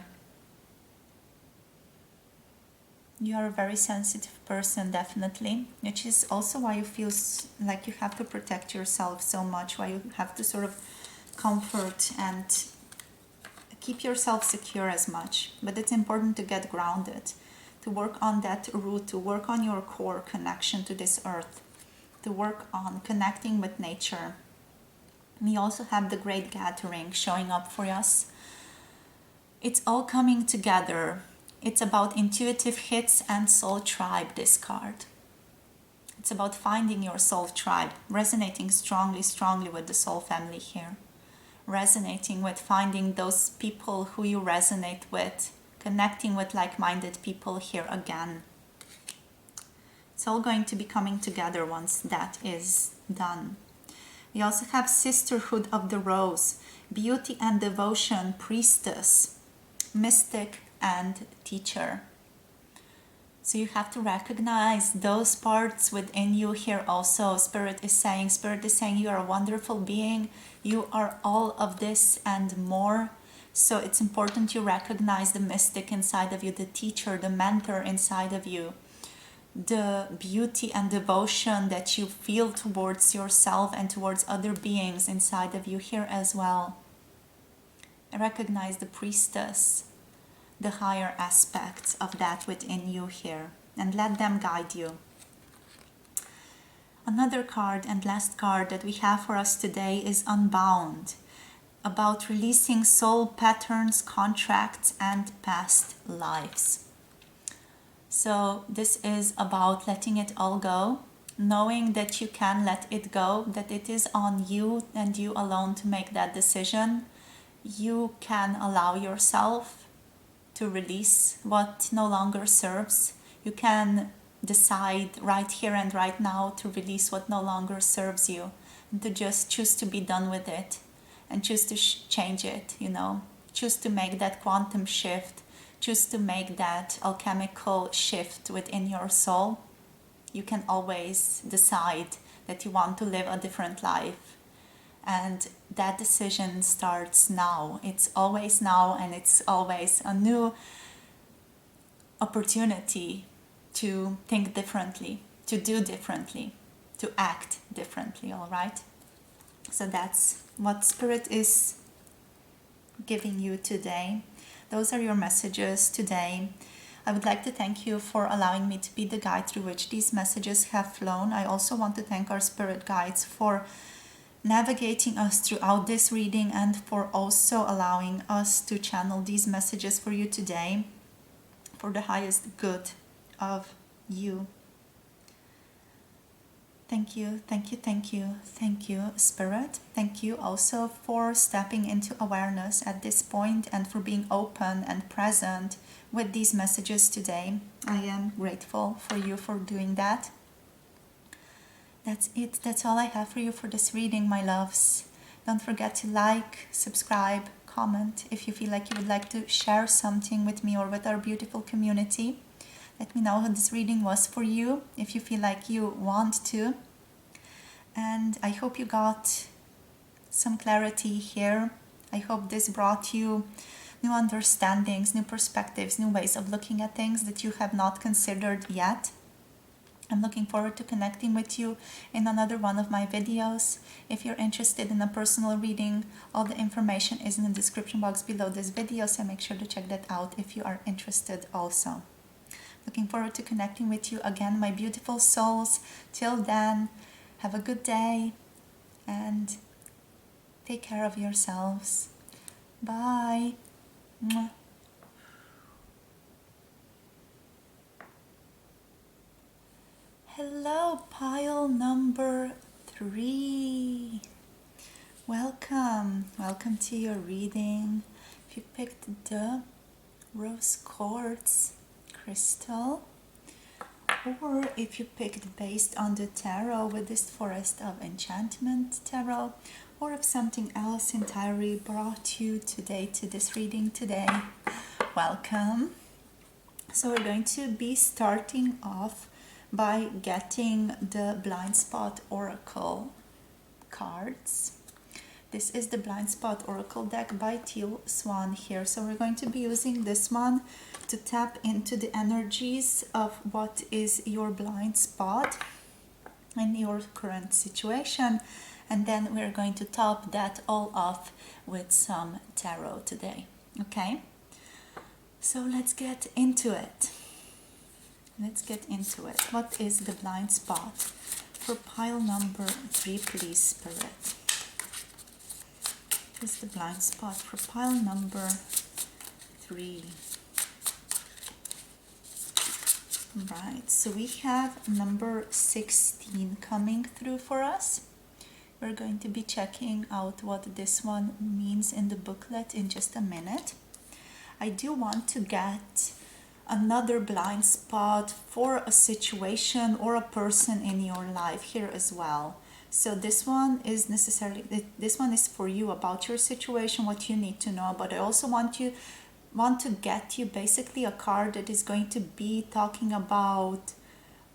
You are a very sensitive person, definitely, which is also why you feel like you have to protect yourself so much, why you have to sort of comfort and keep yourself secure as much. But it's important to get grounded, to work on that root, to work on your core connection to this earth, to work on connecting with nature. We also have the Great Gathering showing up for us. It's all coming together. It's about intuitive hits and soul tribe, this card. It's about finding your soul tribe, resonating strongly with the soul family here. Resonating with finding those people who you resonate with, connecting with like-minded people here again. It's all going to be coming together once that is done. We also have Sisterhood of the Rose, Beauty and Devotion, Priestess, Mystic, and Teacher. So you have to recognize those parts within you here also. Spirit is saying you are a wonderful being. You are all of this and more. So it's important you recognize the mystic inside of you, the teacher, the mentor inside of you, the beauty and devotion that you feel towards yourself and towards other beings inside of you here as well. Recognize the priestess, the higher aspects of that within you here, and let them guide you. Another card and last card that we have for us today is Unbound, about releasing soul patterns, contracts, and past lives. So this is about letting it all go, knowing that you can let it go, that it is on you and you alone to make that decision. You can allow yourself to release what no longer serves. You can decide right here and right now to release what no longer serves you, and to just choose to be done with it and choose to change it, choose to make that quantum shift, choose to make that alchemical shift within your soul. You can always decide that you want to live a different life. And that decision starts now. It's always now, and it's always a new opportunity to think differently, to do differently, to act differently, all right? So that's what Spirit is giving you today. Those are your messages today. I would like to thank you for allowing me to be the guide through which these messages have flown. I also want to thank our Spirit guides for navigating us throughout this reading and for also allowing us to channel these messages for you today for the highest good of you. Thank you, Spirit. Thank you also for stepping into awareness at this point and for being open and present with these messages today. I am grateful for you for doing that. That's it. That's all I have for you for this reading, my loves. Don't forget to like, subscribe, comment if you feel like you would like to share something with me or with our beautiful community. Let me know how this reading was for you if you feel like you want to. And I hope you got some clarity here. I hope this brought you new understandings, new perspectives, new ways of looking at things that you have not considered yet. I'm looking forward to connecting with you in another one of my videos. If you're interested in a personal reading, all the information is in the description box below this video, so make sure to check that out if you are interested also. Looking forward to connecting with you again, my beautiful souls. Till then, have a good day and take care of yourselves. Bye. Mwah. Hello, pile number 3. Welcome to your reading. If you picked the rose quartz crystal, or if you picked based on the tarot with this Forest of Enchantment tarot, or if something else entirely brought you today to this reading today, welcome. So we're going to be starting off by getting the Blind Spot Oracle cards. This is the Blind Spot Oracle deck by Teal Swan here. So we're going to be using this one to tap into the energies of what is your blind spot in your current situation. And then we're going to top that all off with some tarot today. Okay? So let's get into it. Let's get into it. What is the blind spot for pile number 3, please, Spirit? What is the blind spot for pile number 3? Right, so we have number 16 coming through for us. We're going to be checking out what this one means in the booklet in just a minute. I do want to get another blind spot for a situation or a person in your life here as well. So this one is for you, about your situation, what you need to know. But I also want to get you basically a card that is going to be talking about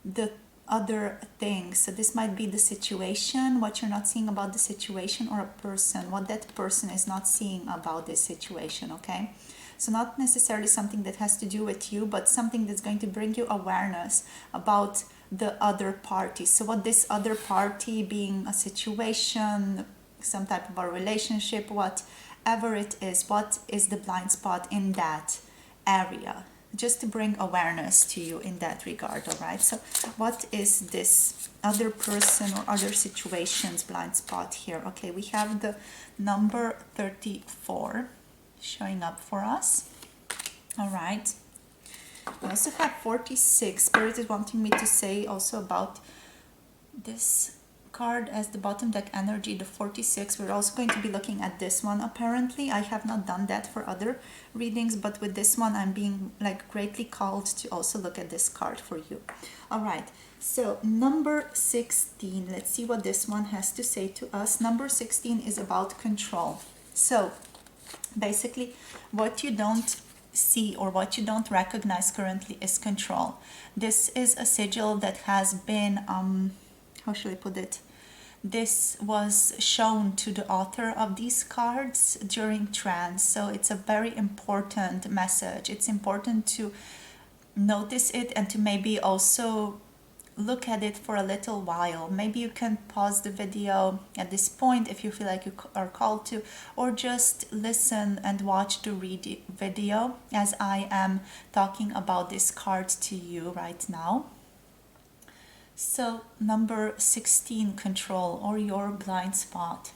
the other things. So this might be the situation, what you're not seeing about the situation, or a person, what that person is not seeing about this situation. Okay, so not necessarily something that has to do with you, but something that's going to bring you awareness about the other party. So what this other party, being a situation, some type of a relationship, whatever it is, what is the blind spot in that area, just to bring awareness to you in that regard. All right, so what is this other person or other situations blind spot here? Okay, we have the number 34 showing up for us. All right, we also have 46. Spirit is wanting me to say also about this card as the bottom deck energy, the 46. We're also going to be looking at this one. Apparently I have not done that for other readings, but with this one I'm being greatly called to also look at this card for you. All right, so number 16, let's see what this one has to say to us. Number 16 is about control. So basically what you don't see or what you don't recognize currently is control. This is a sigil that has been how should I put it? This was shown to the author of these cards during trance. So it's a very important message. It's important to notice it and to maybe also look at it for a little while. Maybe you can pause the video at this point if you feel like you are called to, or just listen and watch the video as I am talking about this card to you right now. So number 16, control, or your blind spot.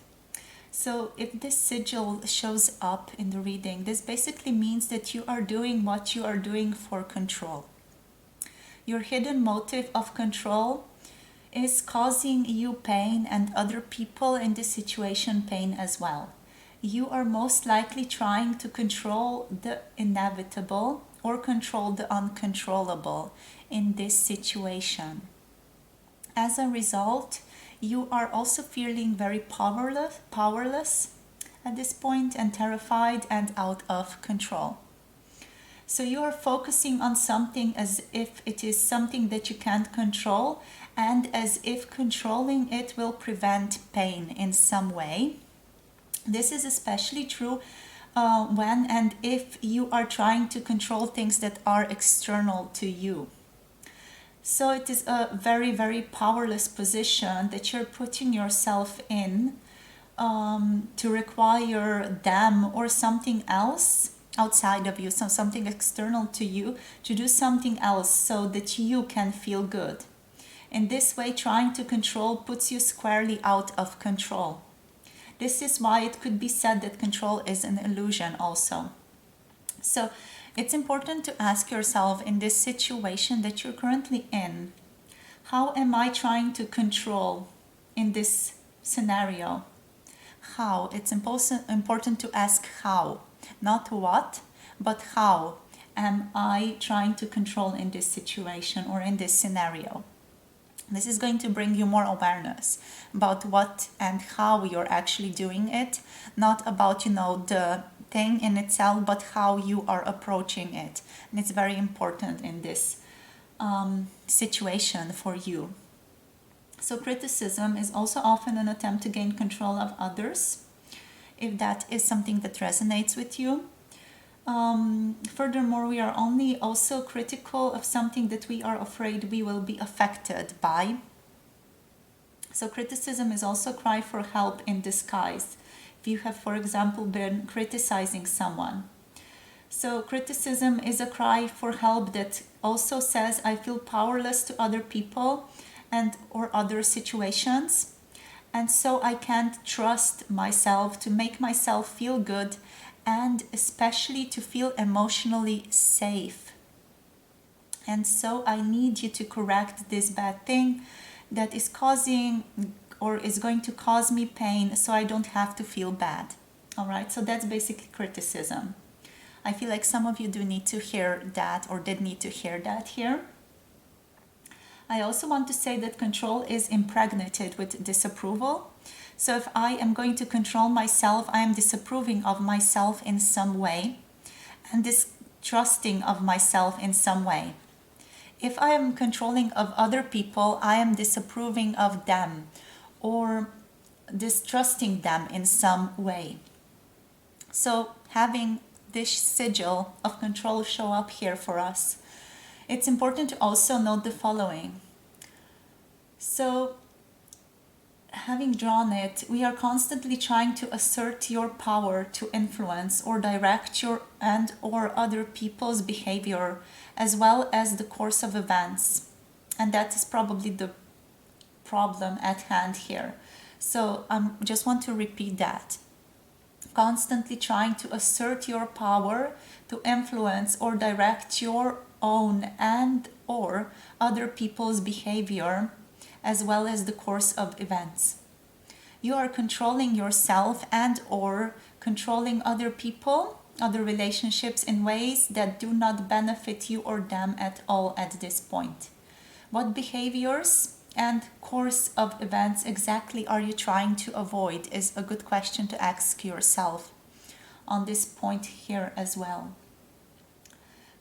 So if this sigil shows up in the reading, this basically means that you are doing what you are doing for control. Your hidden motive of control is causing you pain and other people in this situation pain as well. You are most likely trying to control the inevitable or control the uncontrollable in this situation. As a result, you are also feeling very powerless at this point, and terrified and out of control. So you are focusing on something as if it is something that you can't control, and as if controlling it will prevent pain in some way. This is especially true when and if you are trying to control things that are external to you. So it is a very, very powerless position that you're putting yourself in to require them or something else outside of you, so something external to you, to do something else so that you can feel good. In this way, trying to control puts you squarely out of control. This is why it could be said that control is an illusion also. So it's important to ask yourself, in this situation that you're currently in, how am I trying to control in this scenario? How? It's important to ask how. Not what, but how am I trying to control in this situation or in this scenario? This is going to bring you more awareness about what and how you're actually doing it, not about, the thing in itself, but how you are approaching it. And it's very important in this situation for you. So criticism is also often an attempt to gain control of others. if that is something that resonates with you. Furthermore, we are only also critical of something that we are afraid we will be affected by. So criticism is also a cry for help in disguise. If you have, for example, been criticizing someone. So criticism is a cry for help that also says I feel powerless to other people and or other situations. And so I can't trust myself to make myself feel good and especially to feel emotionally safe. And so I need you to correct this bad thing that is causing or is going to cause me pain so I don't have to feel bad. All right, so that's basically criticism. I feel like some of you do need to hear that or did need to hear that here. I also want to say that control is impregnated with disapproval. So if I am going to control myself, I am disapproving of myself in some way and distrusting of myself in some way. If I am controlling of other people, I am disapproving of them or distrusting them in some way. So having this sigil of control show up here for us, it's important to also note the following. So having drawn it, we are constantly trying to assert your power to influence or direct your and or other people's behavior as well as the course of events. And that is probably the problem at hand here. So I just want to repeat that. Constantly trying to assert your power to influence or direct your own and or other people's behavior as well as the course of events. You are controlling yourself and or controlling other people, other relationships in ways that do not benefit you or them at all at this point. What behaviors and course of events exactly are you trying to avoid is a good question to ask yourself on this point here as well.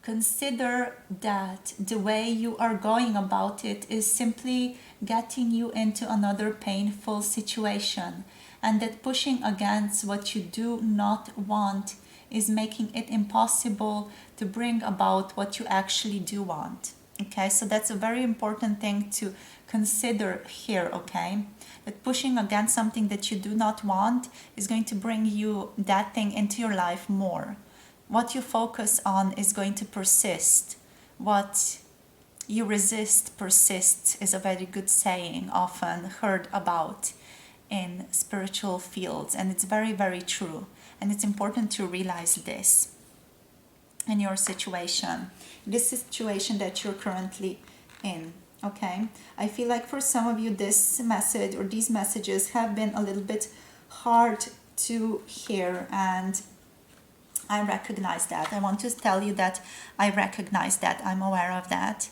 Consider that the way you are going about it is simply getting you into another painful situation, and that pushing against what you do not want is making it impossible to bring about what you actually do want. Okay, so that's a very important thing to consider here, okay? That pushing against something that you do not want is going to bring you that thing into your life more. What you focus on is going to persist. What you resist persists is a very good saying, often heard about in spiritual fields, and it's very, very true. And it's important to realize this in your situation, this situation that you're currently in. Okay, I feel like for some of you this message or these messages have been a little bit hard to hear, and I recognize that. I want to tell you that I recognize that. I'm aware of that.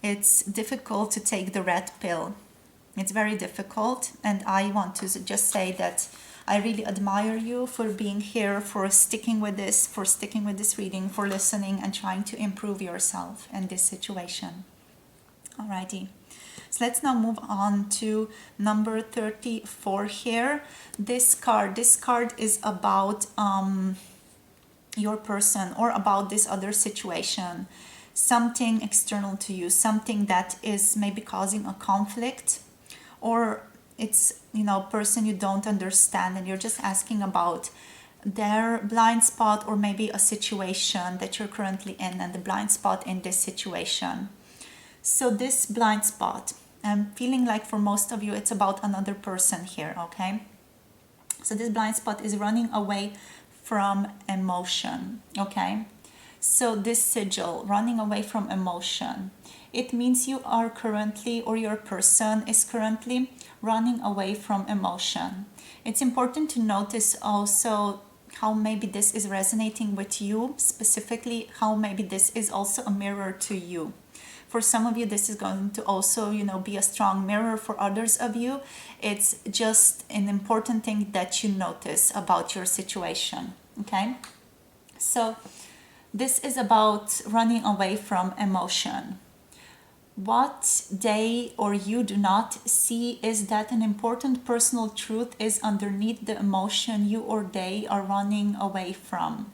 It's difficult to take the red pill. It's very difficult, and I want to just say that I really admire you for being here, for sticking with this reading, for listening and trying to improve yourself in this situation. Alrighty. So let's now move on to number 34 here. This card is about your person or about this other situation, something external to you, something that is maybe causing a conflict, or it's, person you don't understand and you're just asking about their blind spot, or maybe a situation that you're currently in and the blind spot in this situation. So this blind spot, I'm feeling like for most of you it's about another person here, okay? So this blind spot is running away from emotion, okay? So this sigil, running away from emotion, it means you are currently, or your person is currently running away from emotion. It's important to notice also how maybe this is resonating with you, specifically how maybe this is also a mirror to you. For some of you, this is going to also, be a strong mirror. For others of you, it's just an important thing that you notice about your situation, okay? So this is about running away from emotion. What they or you do not see is that an important personal truth is underneath the emotion you or they are running away from.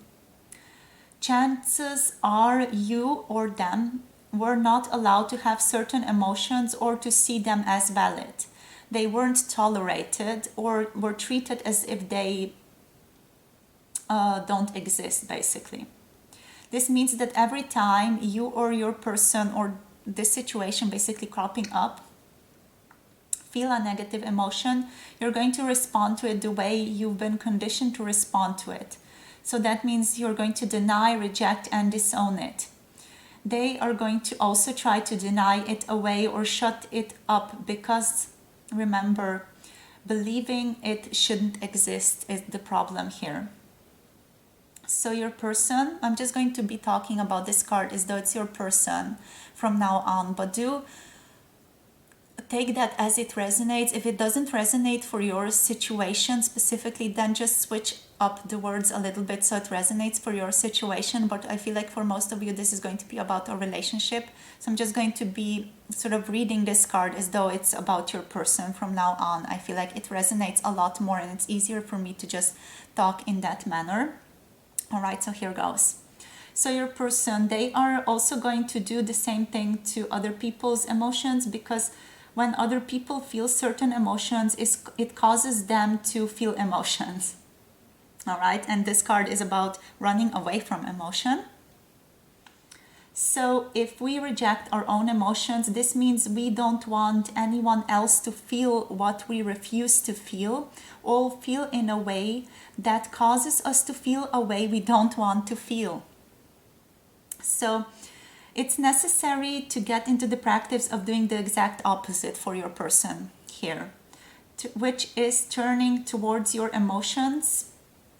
Chances are you or them were not allowed to have certain emotions or to see them as valid. They weren't tolerated or were treated as if they don't exist, basically. This means that every time you or your person or this situation basically cropping up, feel a negative emotion, you're going to respond to it the way you've been conditioned to respond to it. So that means you're going to deny, reject, and disown it. They are going to also try to deny it away or shut it up because, remember, believing it shouldn't exist is the problem here. So your person, I'm just going to be talking about this card as though it's your person from now on, but do take that as it resonates. If it doesn't resonate for your situation specifically, then just switch up the words a little bit so it resonates for your situation. But I feel like for most of you, this is going to be about a relationship. So I'm just going to be sort of reading this card as though it's about your person from now on. I feel like it resonates a lot more and it's easier for me to just talk in that manner. All right, so here goes. So your person, they are also going to do the same thing to other people's emotions, because when other people feel certain emotions, it causes them to feel emotions. All right, and this card is about running away from emotion. So if we reject our own emotions, this means we don't want anyone else to feel what we refuse to feel, or feel in a way that causes us to feel a way we don't want to feel. So it's necessary to get into the practice of doing the exact opposite for your person here, which is turning towards your emotions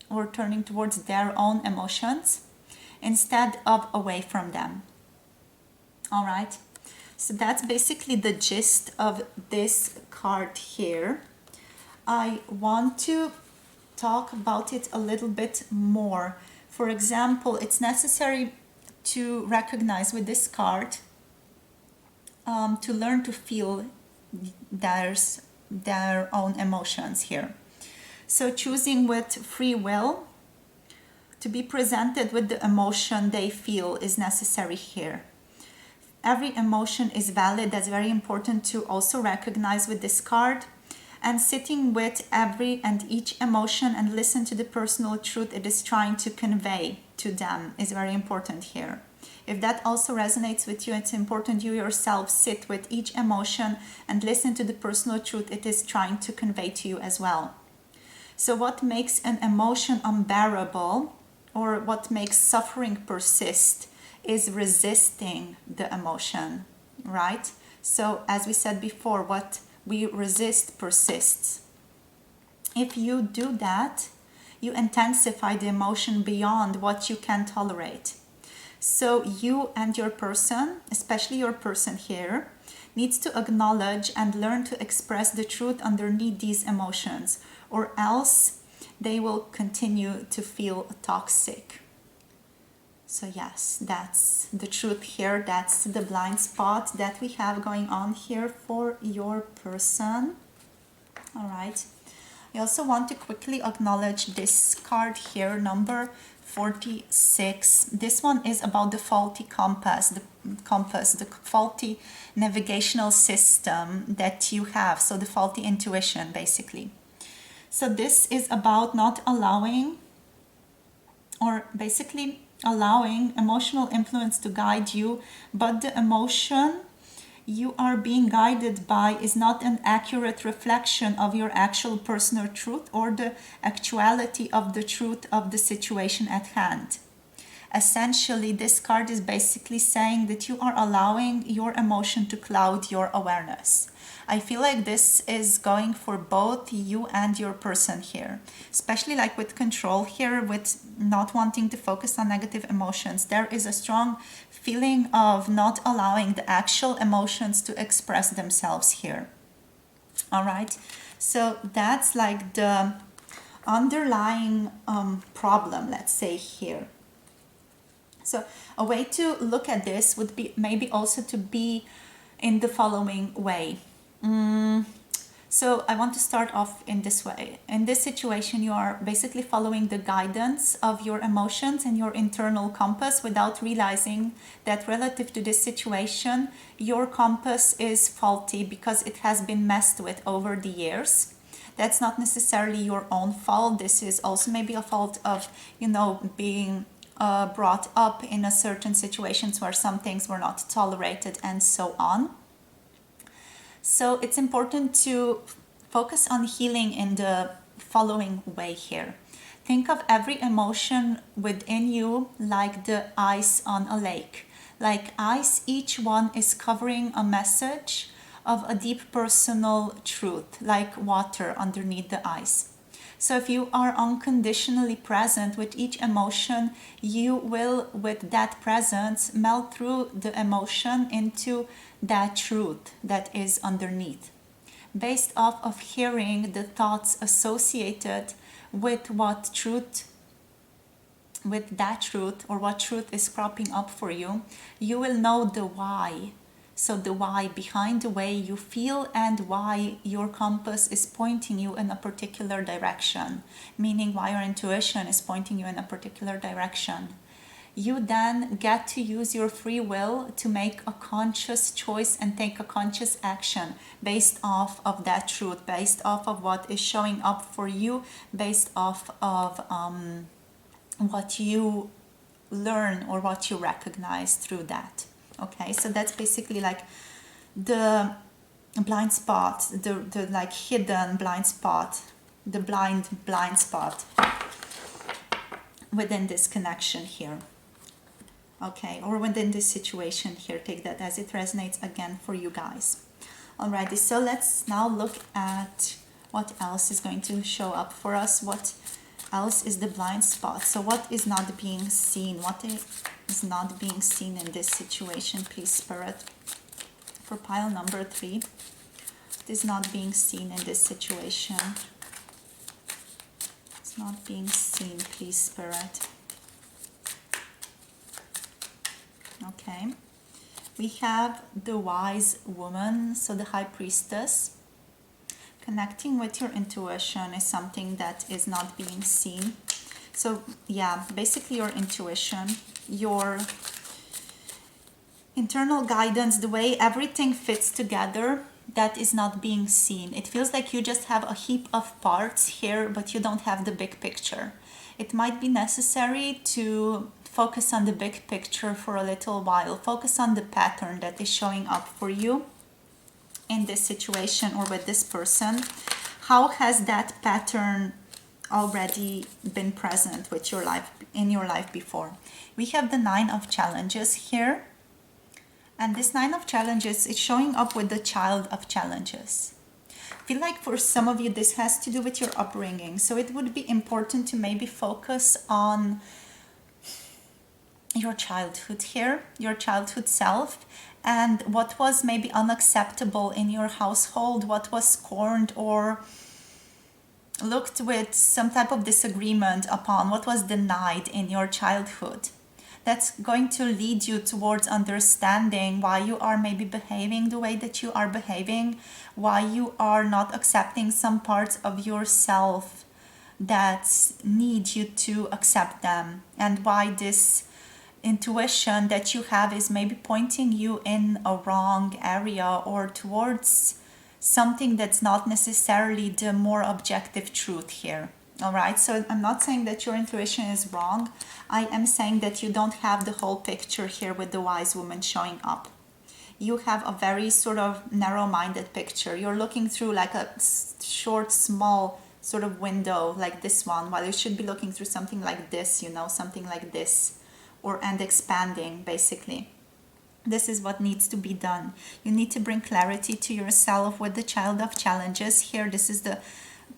or turning towards their own emotions instead of away from them. All right, so that's basically the gist of this card here. I want to talk about it a little bit more. For example, it's necessary to recognize with this card, to learn to feel their own emotions here. So choosing with free will to be presented with the emotion they feel is necessary here. Every emotion is valid. That's very important to also recognize with this card. And sitting with every and each emotion and listen to the personal truth it is trying to convey to them is very important here. If that also resonates with you, it's important you yourself sit with each emotion and listen to the personal truth it is trying to convey to you as well. So what makes an emotion unbearable, or what makes suffering persist, is resisting the emotion, right? So as we said before, what we resist persists. If you do that, you intensify the emotion beyond what you can tolerate. So you and your person, especially your person here, needs to acknowledge and learn to express the truth underneath these emotions, or else they will continue to feel toxic. So yes, that's the truth here. That's the blind spot that we have going on here for your person. All right. I also want to quickly acknowledge this card here, number 46. This one is about the faulty compass, the faulty navigational system that you have. So the faulty intuition, basically. So this is about not allowing, or basically allowing emotional influence to guide you, but the emotion you are being guided by is not an accurate reflection of your actual personal truth or the actuality of the truth of the situation at hand. Essentially, this card is basically saying that you are allowing your emotion to cloud your awareness. I feel like this is going for both you and your person here, especially like with control here, with not wanting to focus on negative emotions. There is a strong feeling of not allowing the actual emotions to express themselves here. All right, so that's like the underlying problem, let's say here. So a way to look at this would be maybe also to be in the following way. So I want to start off in this way. In this situation, you are basically following the guidance of your emotions and your internal compass without realizing that relative to this situation, your compass is faulty because it has been messed with over the years. That's not necessarily your own fault. This is also maybe a fault of, being brought up in a certain situations where some things were not tolerated and so on. So it's important to focus on healing in the following way here. Think of every emotion within you like the ice on a lake. Like ice, each one is covering a message of a deep personal truth, like water underneath the ice. So if you are unconditionally present with each emotion, you will, with that presence, melt through the emotion into that truth that is underneath. Based off of hearing the thoughts associated with that truth or what truth is cropping up for you, you will know the why. So the why behind the way you feel and why your compass is pointing you in a particular direction, meaning why your intuition is pointing you in a particular direction. You then get to use your free will to make a conscious choice and take a conscious action based off of that truth, based off of what is showing up for you, based off of what you learn or what you recognize through that. Okay, so that's basically like the blind spot, the like hidden blind spot, the blind spot within this connection here. Okay, or within this situation here. Take that as it resonates again for you guys. Alrighty, so let's now look at what else is going to show up for us. What else is the blind spot? So what is not being seen? What is not being seen in this situation, please, Spirit? For pile number 3, it is not being seen in this situation. It's not being seen, please, Spirit. Okay, we have the wise woman, so the high priestess. Connecting with your intuition is something that is not being seen. So yeah, basically your intuition, your internal guidance, the way everything fits together, that is not being seen. It feels like you just have a heap of parts here, but you don't have the big picture. It might be necessary to focus on the big picture for a little while. Focus on the pattern that is showing up for you in this situation or with this person. How has that pattern already been present with your life, in your life before? We have the 9 of challenges here, and this 9 of challenges is showing up with the child of challenges. I feel like for some of you this has to do with your upbringing, so it would be important to maybe focus on your childhood here, your childhood self, and what was maybe unacceptable in your household, what was scorned or looked with some type of disagreement upon, what was denied in your childhood. That's going to lead you towards understanding why you are maybe behaving the way that you are behaving, why you are not accepting some parts of yourself that need you to accept them, and why this intuition that you have is maybe pointing you in a wrong area or towards something that's not necessarily the more objective truth here. All right, so I'm not saying that your intuition is wrong. I am saying that you don't have the whole picture here with the wise woman showing up. You have a very sort of narrow-minded picture. You're looking through like a short, small sort of window like this one, while you should be looking through something like this, something like this. And expanding, basically. This is what needs to be done. You need to bring clarity to yourself with the child of challenges. Here, this is the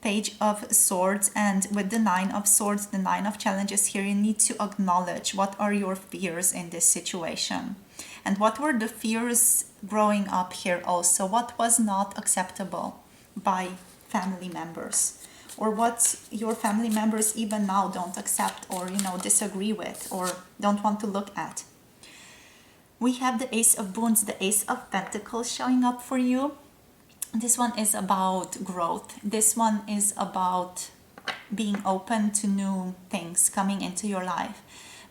Page of Swords, and with the 9 of Swords, the 9 of challenges here, you need to acknowledge what are your fears in this situation. And what were the fears growing up here also? What was not acceptable by family members? Or what your family members even now don't accept or, disagree with or don't want to look at. We have the Ace of Wands, the Ace of Pentacles showing up for you. This one is about growth. This one is about being open to new things coming into your life.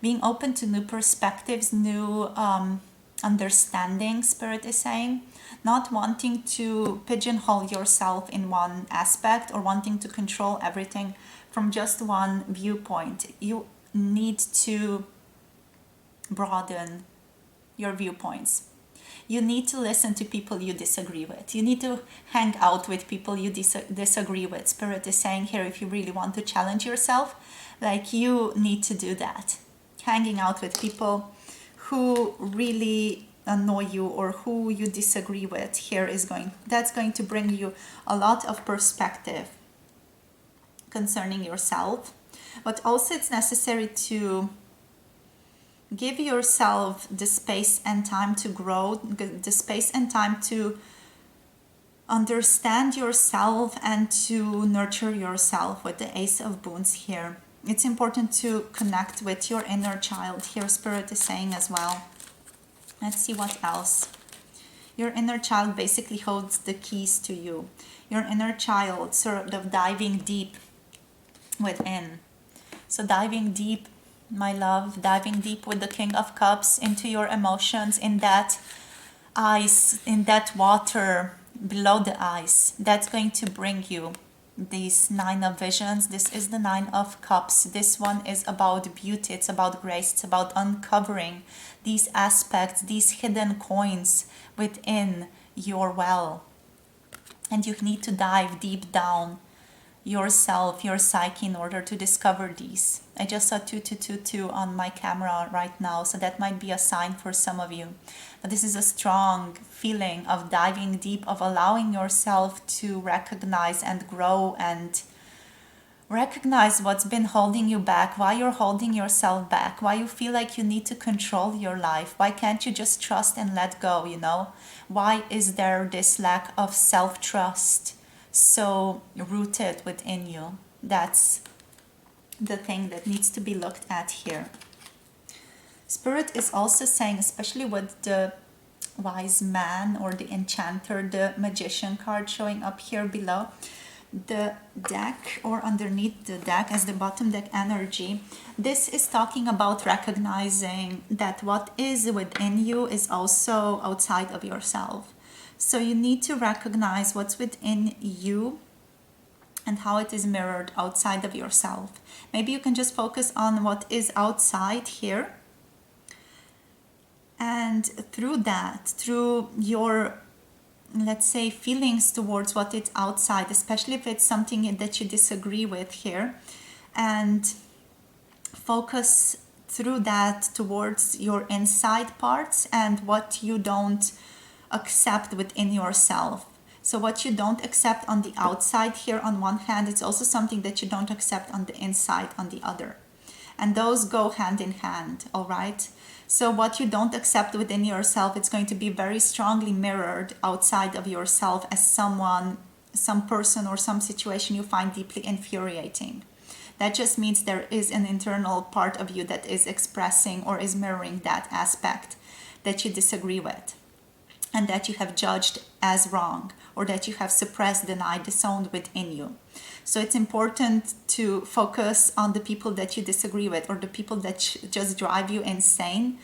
Being open to new perspectives, new understanding, Spirit is saying. Not wanting to pigeonhole yourself in one aspect or wanting to control everything from just one viewpoint. You need to broaden your viewpoints. You need to listen to people you disagree with. You need to hang out with people you disagree with. Spirit is saying here, if you really want to challenge yourself, like, you need to do that. Hanging out with people who really annoy you or who you disagree with here that's going to bring you a lot of perspective concerning yourself. But also it's necessary to give yourself the space and time to grow, the space and time to understand yourself and to nurture yourself with the Ace of Wands here. It's important to connect with your inner child here, Spirit is saying as well. Let's see what else. Your inner child basically holds the keys to you. Your inner child sort of diving deep within. So diving deep, my love, diving deep with the King of Cups into your emotions, in that ice, in that water below the ice. That's going to bring you these 9 of visions. This is the 9 of cups. This one is about beauty, it's about grace, it's about uncovering these aspects, these hidden coins within your well. And you need to dive deep down yourself, your psyche, in order to discover these. I just saw 2222 on my camera right now, so that might be a sign for some of you. But this is a strong feeling of diving deep, of allowing yourself to recognize and grow and recognize what's been holding you back, why you're holding yourself back, why you feel like you need to control your life. Why can't you just trust and let go, you know? Why is there this lack of self-trust so rooted within you? That's the thing that needs to be looked at here. Spirit is also saying, especially with the wise man or the enchanter, the magician card showing up here below the deck or underneath the deck as the bottom deck energy. This is talking about recognizing that what is within you is also outside of yourself. So you need to recognize what's within you and how it is mirrored outside of yourself. Maybe you can just focus on what is outside here. And through that, through your, let's say, feelings towards what is outside, especially if it's something that you disagree with here, and focus through that towards your inside parts and what you don't accept within yourself. So what you don't accept on the outside here on one hand, it's also something that you don't accept on the inside on the other. And those go hand in hand, all right? So what you don't accept within yourself, it's going to be very strongly mirrored outside of yourself as someone, some person or some situation you find deeply infuriating. That just means there is an internal part of you that is expressing or is mirroring that aspect that you disagree with and that you have judged as wrong, or that you have suppressed, denied, disowned within you. So it's important to focus on the people that you disagree with, or the people that just drive you insane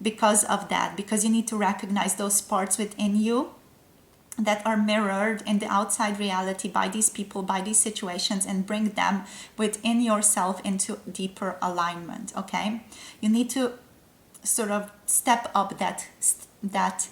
because of that, because you need to recognize those parts within you that are mirrored in the outside reality by these people, by these situations, and bring them within yourself into deeper alignment, okay? You need to sort of step up that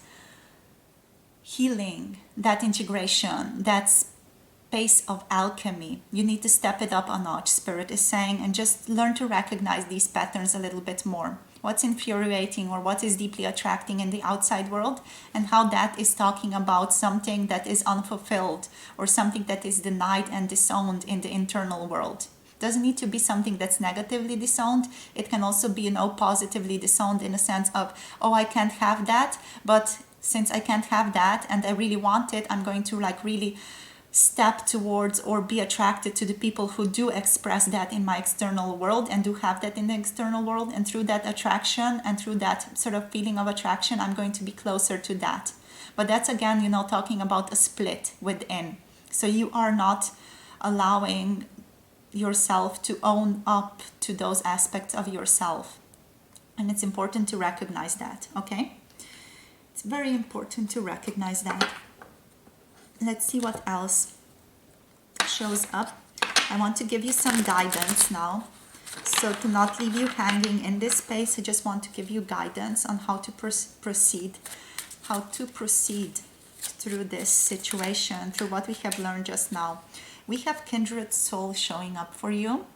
healing, that integration, that space of alchemy. You need to step it up a notch, Spirit is saying, and just learn to recognize these patterns a little bit more. What's infuriating or what is deeply attracting in the outside world, and how that is talking about something that is unfulfilled or something that is denied and disowned in the internal world. Doesn't need to be something that's negatively disowned. It can also be, positively disowned in a sense of, oh, I can't have that, but since I can't have that and I really want it, I'm going to really step towards or be attracted to the people who do express that in my external world and do have that in the external world, and through that attraction and through that sort of feeling of attraction, I'm going to be closer to that. But that's again, talking about a split within. So you are not allowing yourself to own up to those aspects of yourself. And it's important to recognize that, okay? It's very important to recognize that. Let's see what else shows up. I want to give you some guidance now. So to not leave you hanging in this space, I just want to give you guidance on how to proceed through this situation, through what we have learned just now. We have kindred soul showing up for you.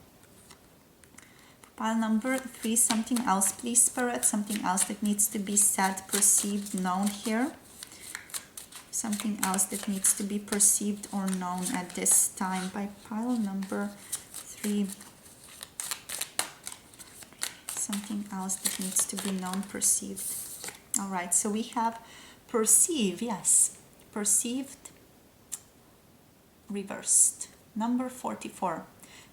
Pile number 3, something else, please, Spirit. Something else that needs to be said, perceived, known here. Something else that needs to be perceived or known at this time by pile number 3. Something else that needs to be known, perceived. All right, so we have perceive, yes, perceived, reversed. Number 44.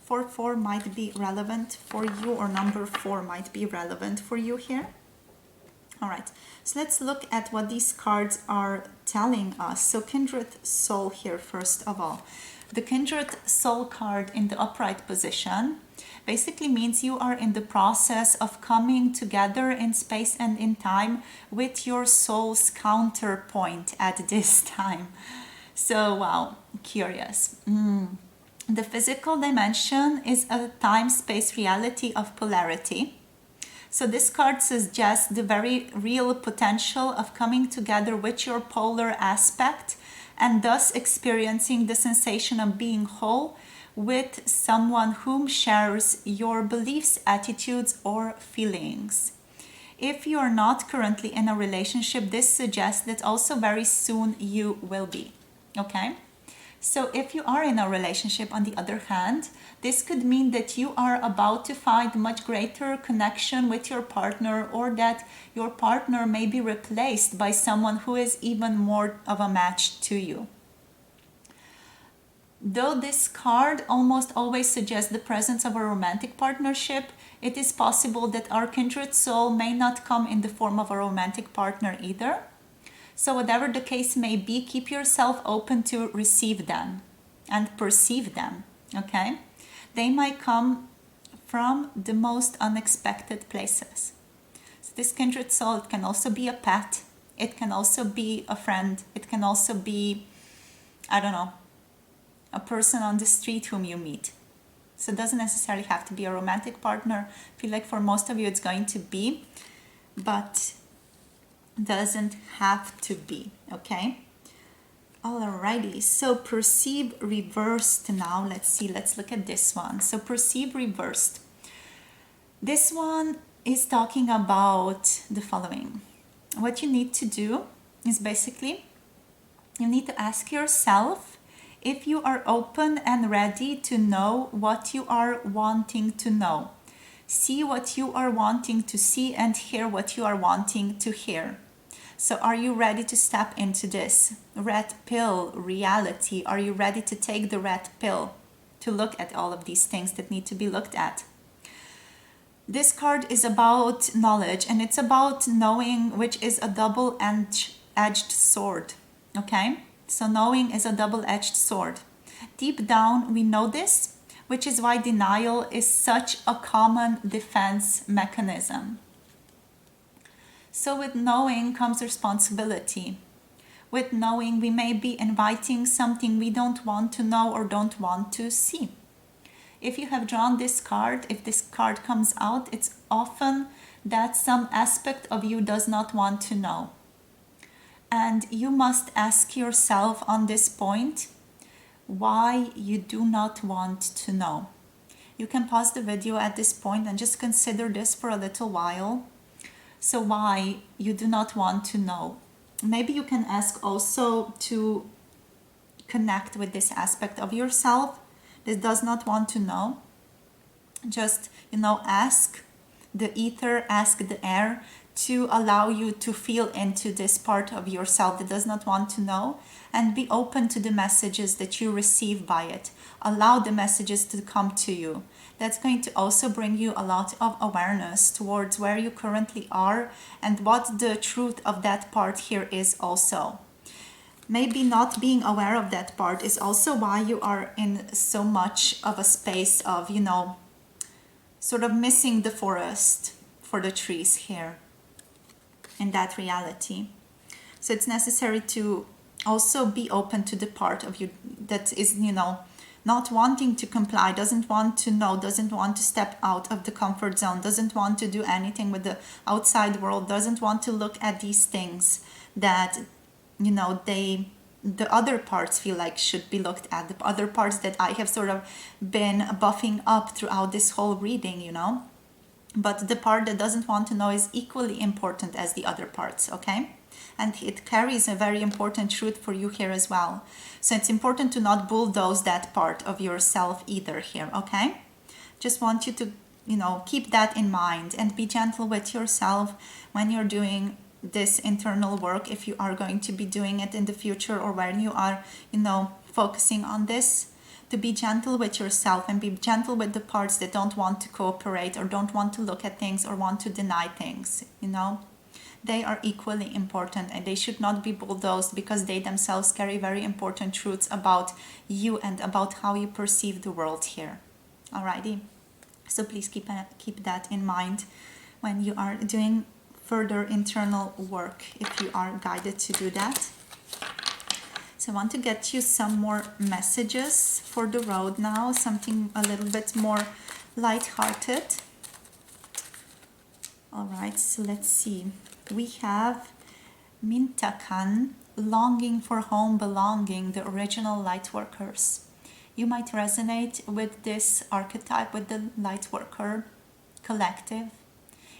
4 might be relevant for you, or number 4 might be relevant for you here. All right, so let's look at what these cards are telling us. So kindred soul here, first of all. The kindred soul card in the upright position basically means you are in the process of coming together in space and in time with your soul's counterpoint at this time. So, wow, curious. The physical dimension is a time-space reality of polarity. So this card suggests the very real potential of coming together with your polar aspect and thus experiencing the sensation of being whole with someone whom shares your beliefs, attitudes, or feelings. If you are not currently in a relationship, this suggests that also very soon you will be. Okay? So if you are in a relationship, on the other hand, this could mean that you are about to find much greater connection with your partner, or that your partner may be replaced by someone who is even more of a match to you. Though this card almost always suggests the presence of a romantic partnership, it is possible that our kindred soul may not come in the form of a romantic partner either. So whatever the case may be, keep yourself open to receive them and perceive them, okay? They might come from the most unexpected places. So this kindred soul, it can also be a pet. It can also be a friend. It can also be, I don't know, a person on the street whom you meet. So it doesn't necessarily have to be a romantic partner. I feel like for most of you it's going to be, but doesn't have to be, okay? Alrighty, so perceive reversed now. Let's see, let's look at this one. So perceive reversed. This one is talking about the following. What you need to do is basically, you need to ask yourself if you are open and ready to know what you are wanting to know. See what you are wanting to see and hear what you are wanting to hear. So are you ready to step into this red pill reality? Are you ready to take the red pill to look at all of these things that need to be looked at? This card is about knowledge, and it's about knowing, which is a double-edged sword, okay? So knowing is a double-edged sword. Deep down, we know this, which is why denial is such a common defense mechanism. So with knowing comes responsibility. With knowing, we may be inviting something we don't want to know or don't want to see. If you have drawn this card, if this card comes out, it's often that some aspect of you does not want to know. And you must ask yourself on this point why you do not want to know. You can pause the video at this point and just consider this for a little while. So why you do not want to know. Maybe you can ask also to connect with this aspect of yourself that does not want to know. Just, ask the ether, ask the air to allow you to feel into this part of yourself that does not want to know, and be open to the messages that you receive by it. Allow the messages to come to you. That's going to also bring you a lot of awareness towards where you currently are and what the truth of that part here is also. Maybe not being aware of that part is also why you are in so much of a space of, sort of missing the forest for the trees here in that reality. So it's necessary to also be open to the part of you that is, not wanting to comply, doesn't want to know, doesn't want to step out of the comfort zone, doesn't want to do anything with the outside world, doesn't want to look at these things that, the other parts feel like should be looked at, the other parts that I have sort of been buffing up throughout this whole reading, But the part that doesn't want to know is equally important as the other parts, okay? And it carries a very important truth for you here as well. So it's important to not bulldoze that part of yourself either here, okay? Just want you to, keep that in mind and be gentle with yourself when you're doing this internal work, if you are going to be doing it in the future, or when you are, focusing on this. To be gentle with yourself and be gentle with the parts that don't want to cooperate or don't want to look at things or want to deny things, They are equally important and they should not be bulldozed because they themselves carry very important truths about you and about how you perceive the world here. Alrighty? So please keep that in mind when you are doing further internal work, if you are guided to do that. So I want to get you some more messages for the road now, something a little bit more light-hearted. All right, so let's see. We have Mintakan, longing for home, belonging, the original light workers. You might resonate with this archetype, with the light worker collective.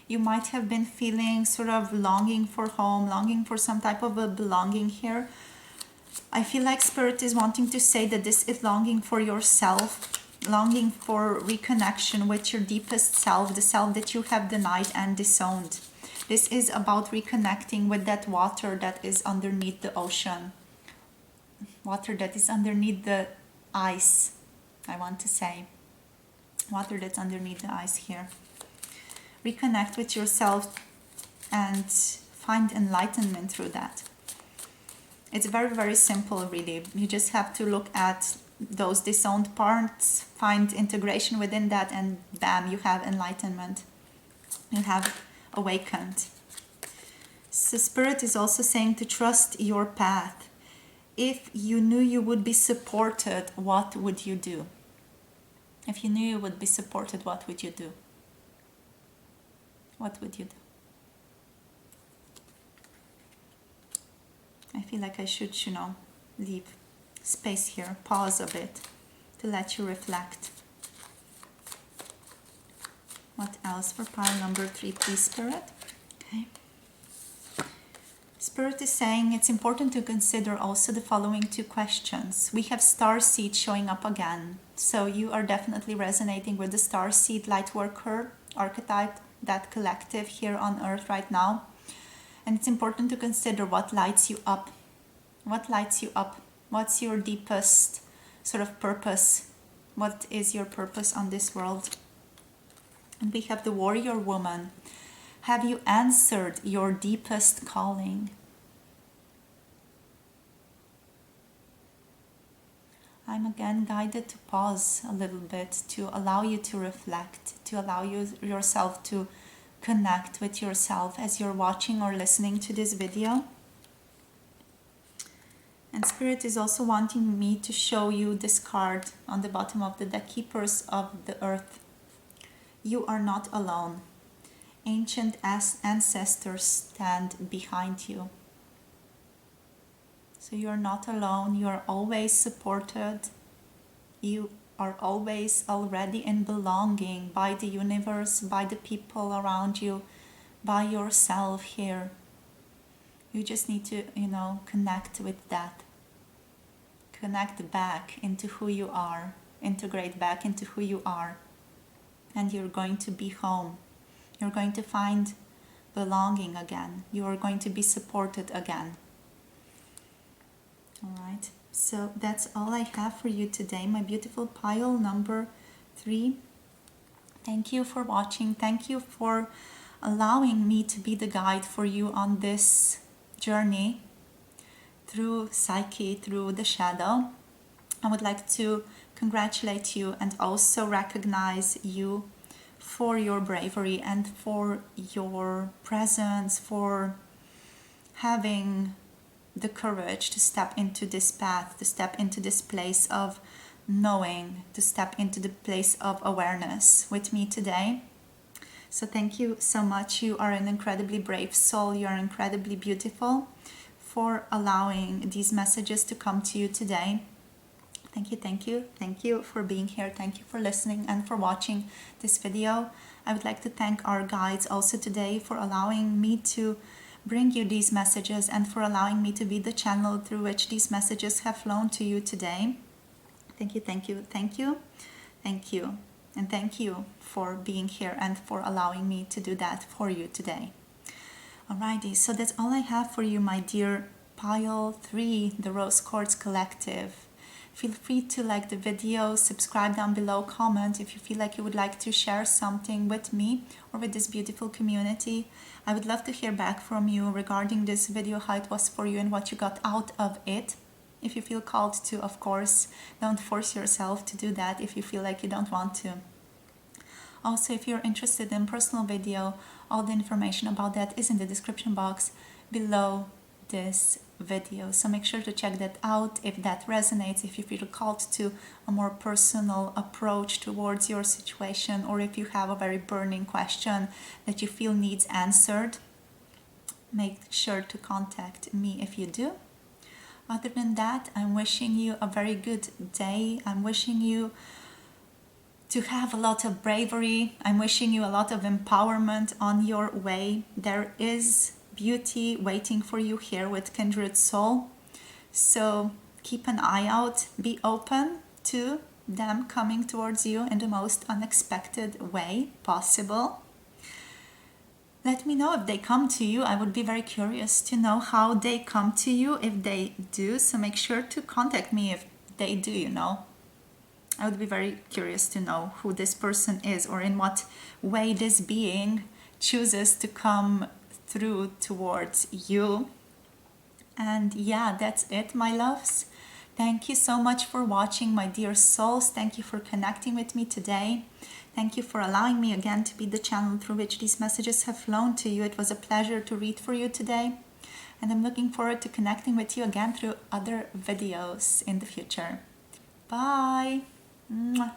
You might have been feeling sort of longing for home, longing for some type of a belonging here. I feel like Spirit is wanting to say that this is longing for yourself, longing for reconnection with your deepest self, the self that you have denied and disowned. This is about reconnecting with that water that is underneath the ocean. Water that is underneath the ice, I want to say. Water that's underneath the ice here. Reconnect with yourself and find enlightenment through that. It's very, very simple, really. You just have to look at those disowned parts, find integration within that, and bam, you have enlightenment. You have awakened. So Spirit is also saying to trust your path. If you knew you would be supported, what would you do? If you knew you would be supported, what would you do? What would you do? I feel like I should, leave space here, pause a bit to let you reflect. What else for pile number 3, please, Spirit? Okay. Spirit is saying it's important to consider also the following 2 questions. We have star seed showing up again. So you are definitely resonating with the star seed light worker archetype, that collective here on earth right now. And it's important to consider what lights you up. What lights you up? What's your deepest sort of purpose? What is your purpose on this world? And we have the warrior woman. Have you answered your deepest calling? I'm again guided to pause a little bit, to allow you to reflect, to allow yourself to connect with yourself as you're watching or listening to this video. And Spirit is also wanting me to show you this card on the bottom of the deck, Keepers of the Earth. You are not alone. Ancient ancestors stand behind you. So you are not alone. You are always supported. You are always already in belonging by the universe, by the people around you, by yourself here. You just need to, connect with that. Connect back into who you are. Integrate back into who you are. And you're going to be home. You're going to find belonging again. You are going to be supported again. All right. So that's all I have for you today, my beautiful pile number 3. Thank you for watching. Thank you for allowing me to be the guide for you on this journey through Psyche, through the shadow. I would like to congratulate you and also recognize you for your bravery and for your presence, for having the courage to step into this path, to step into this place of knowing, to step into the place of awareness with me today. So thank you so much. You are an incredibly brave soul. You are incredibly beautiful for allowing these messages to come to you today. Thank you, thank you, thank you for being here. Thank you for listening and for watching this video. I would like to thank our guides also today for allowing me to bring you these messages and for allowing me to be the channel through which these messages have flown to you today. Thank you, thank you, thank you, thank you, and thank you for being here and for allowing me to do that for you today. Alrighty, so that's all I have for you, my dear Pile 3, the Rose Quartz Collective. Feel free to like the video, subscribe down below, comment if you feel like you would like to share something with me or with this beautiful community. I would love to hear back from you regarding this video, how it was for you and what you got out of it. If you feel called to, of course, don't force yourself to do that if you feel like you don't want to. Also, if you're interested in personal video, all the information about that is in the description box below this video. So make sure to check that out if that resonates, if you feel called to a more personal approach towards your situation, or if you have a very burning question that you feel needs answered. Make sure to contact me if you do. Other than that, I'm wishing you a very good day. I'm wishing you to have a lot of bravery. I'm wishing you a lot of empowerment on your way. There is beauty waiting for you here with Kindred Soul. So keep an eye out. Be open to them coming towards you in the most unexpected way possible. Let me know if they come to you. I would be very curious to know how they come to you if they do. So make sure to contact me if they do, you know. I would be very curious to know who this person is or in what way this being chooses to come through towards you. And yeah, that's it, my loves. Thank you so much for watching, my dear souls. Thank you for connecting with me today. Thank you for allowing me again to be the channel through which these messages have flown to you. It was a pleasure to read for you today. And I'm looking forward to connecting with you again through other videos in the future. Bye. Mwah.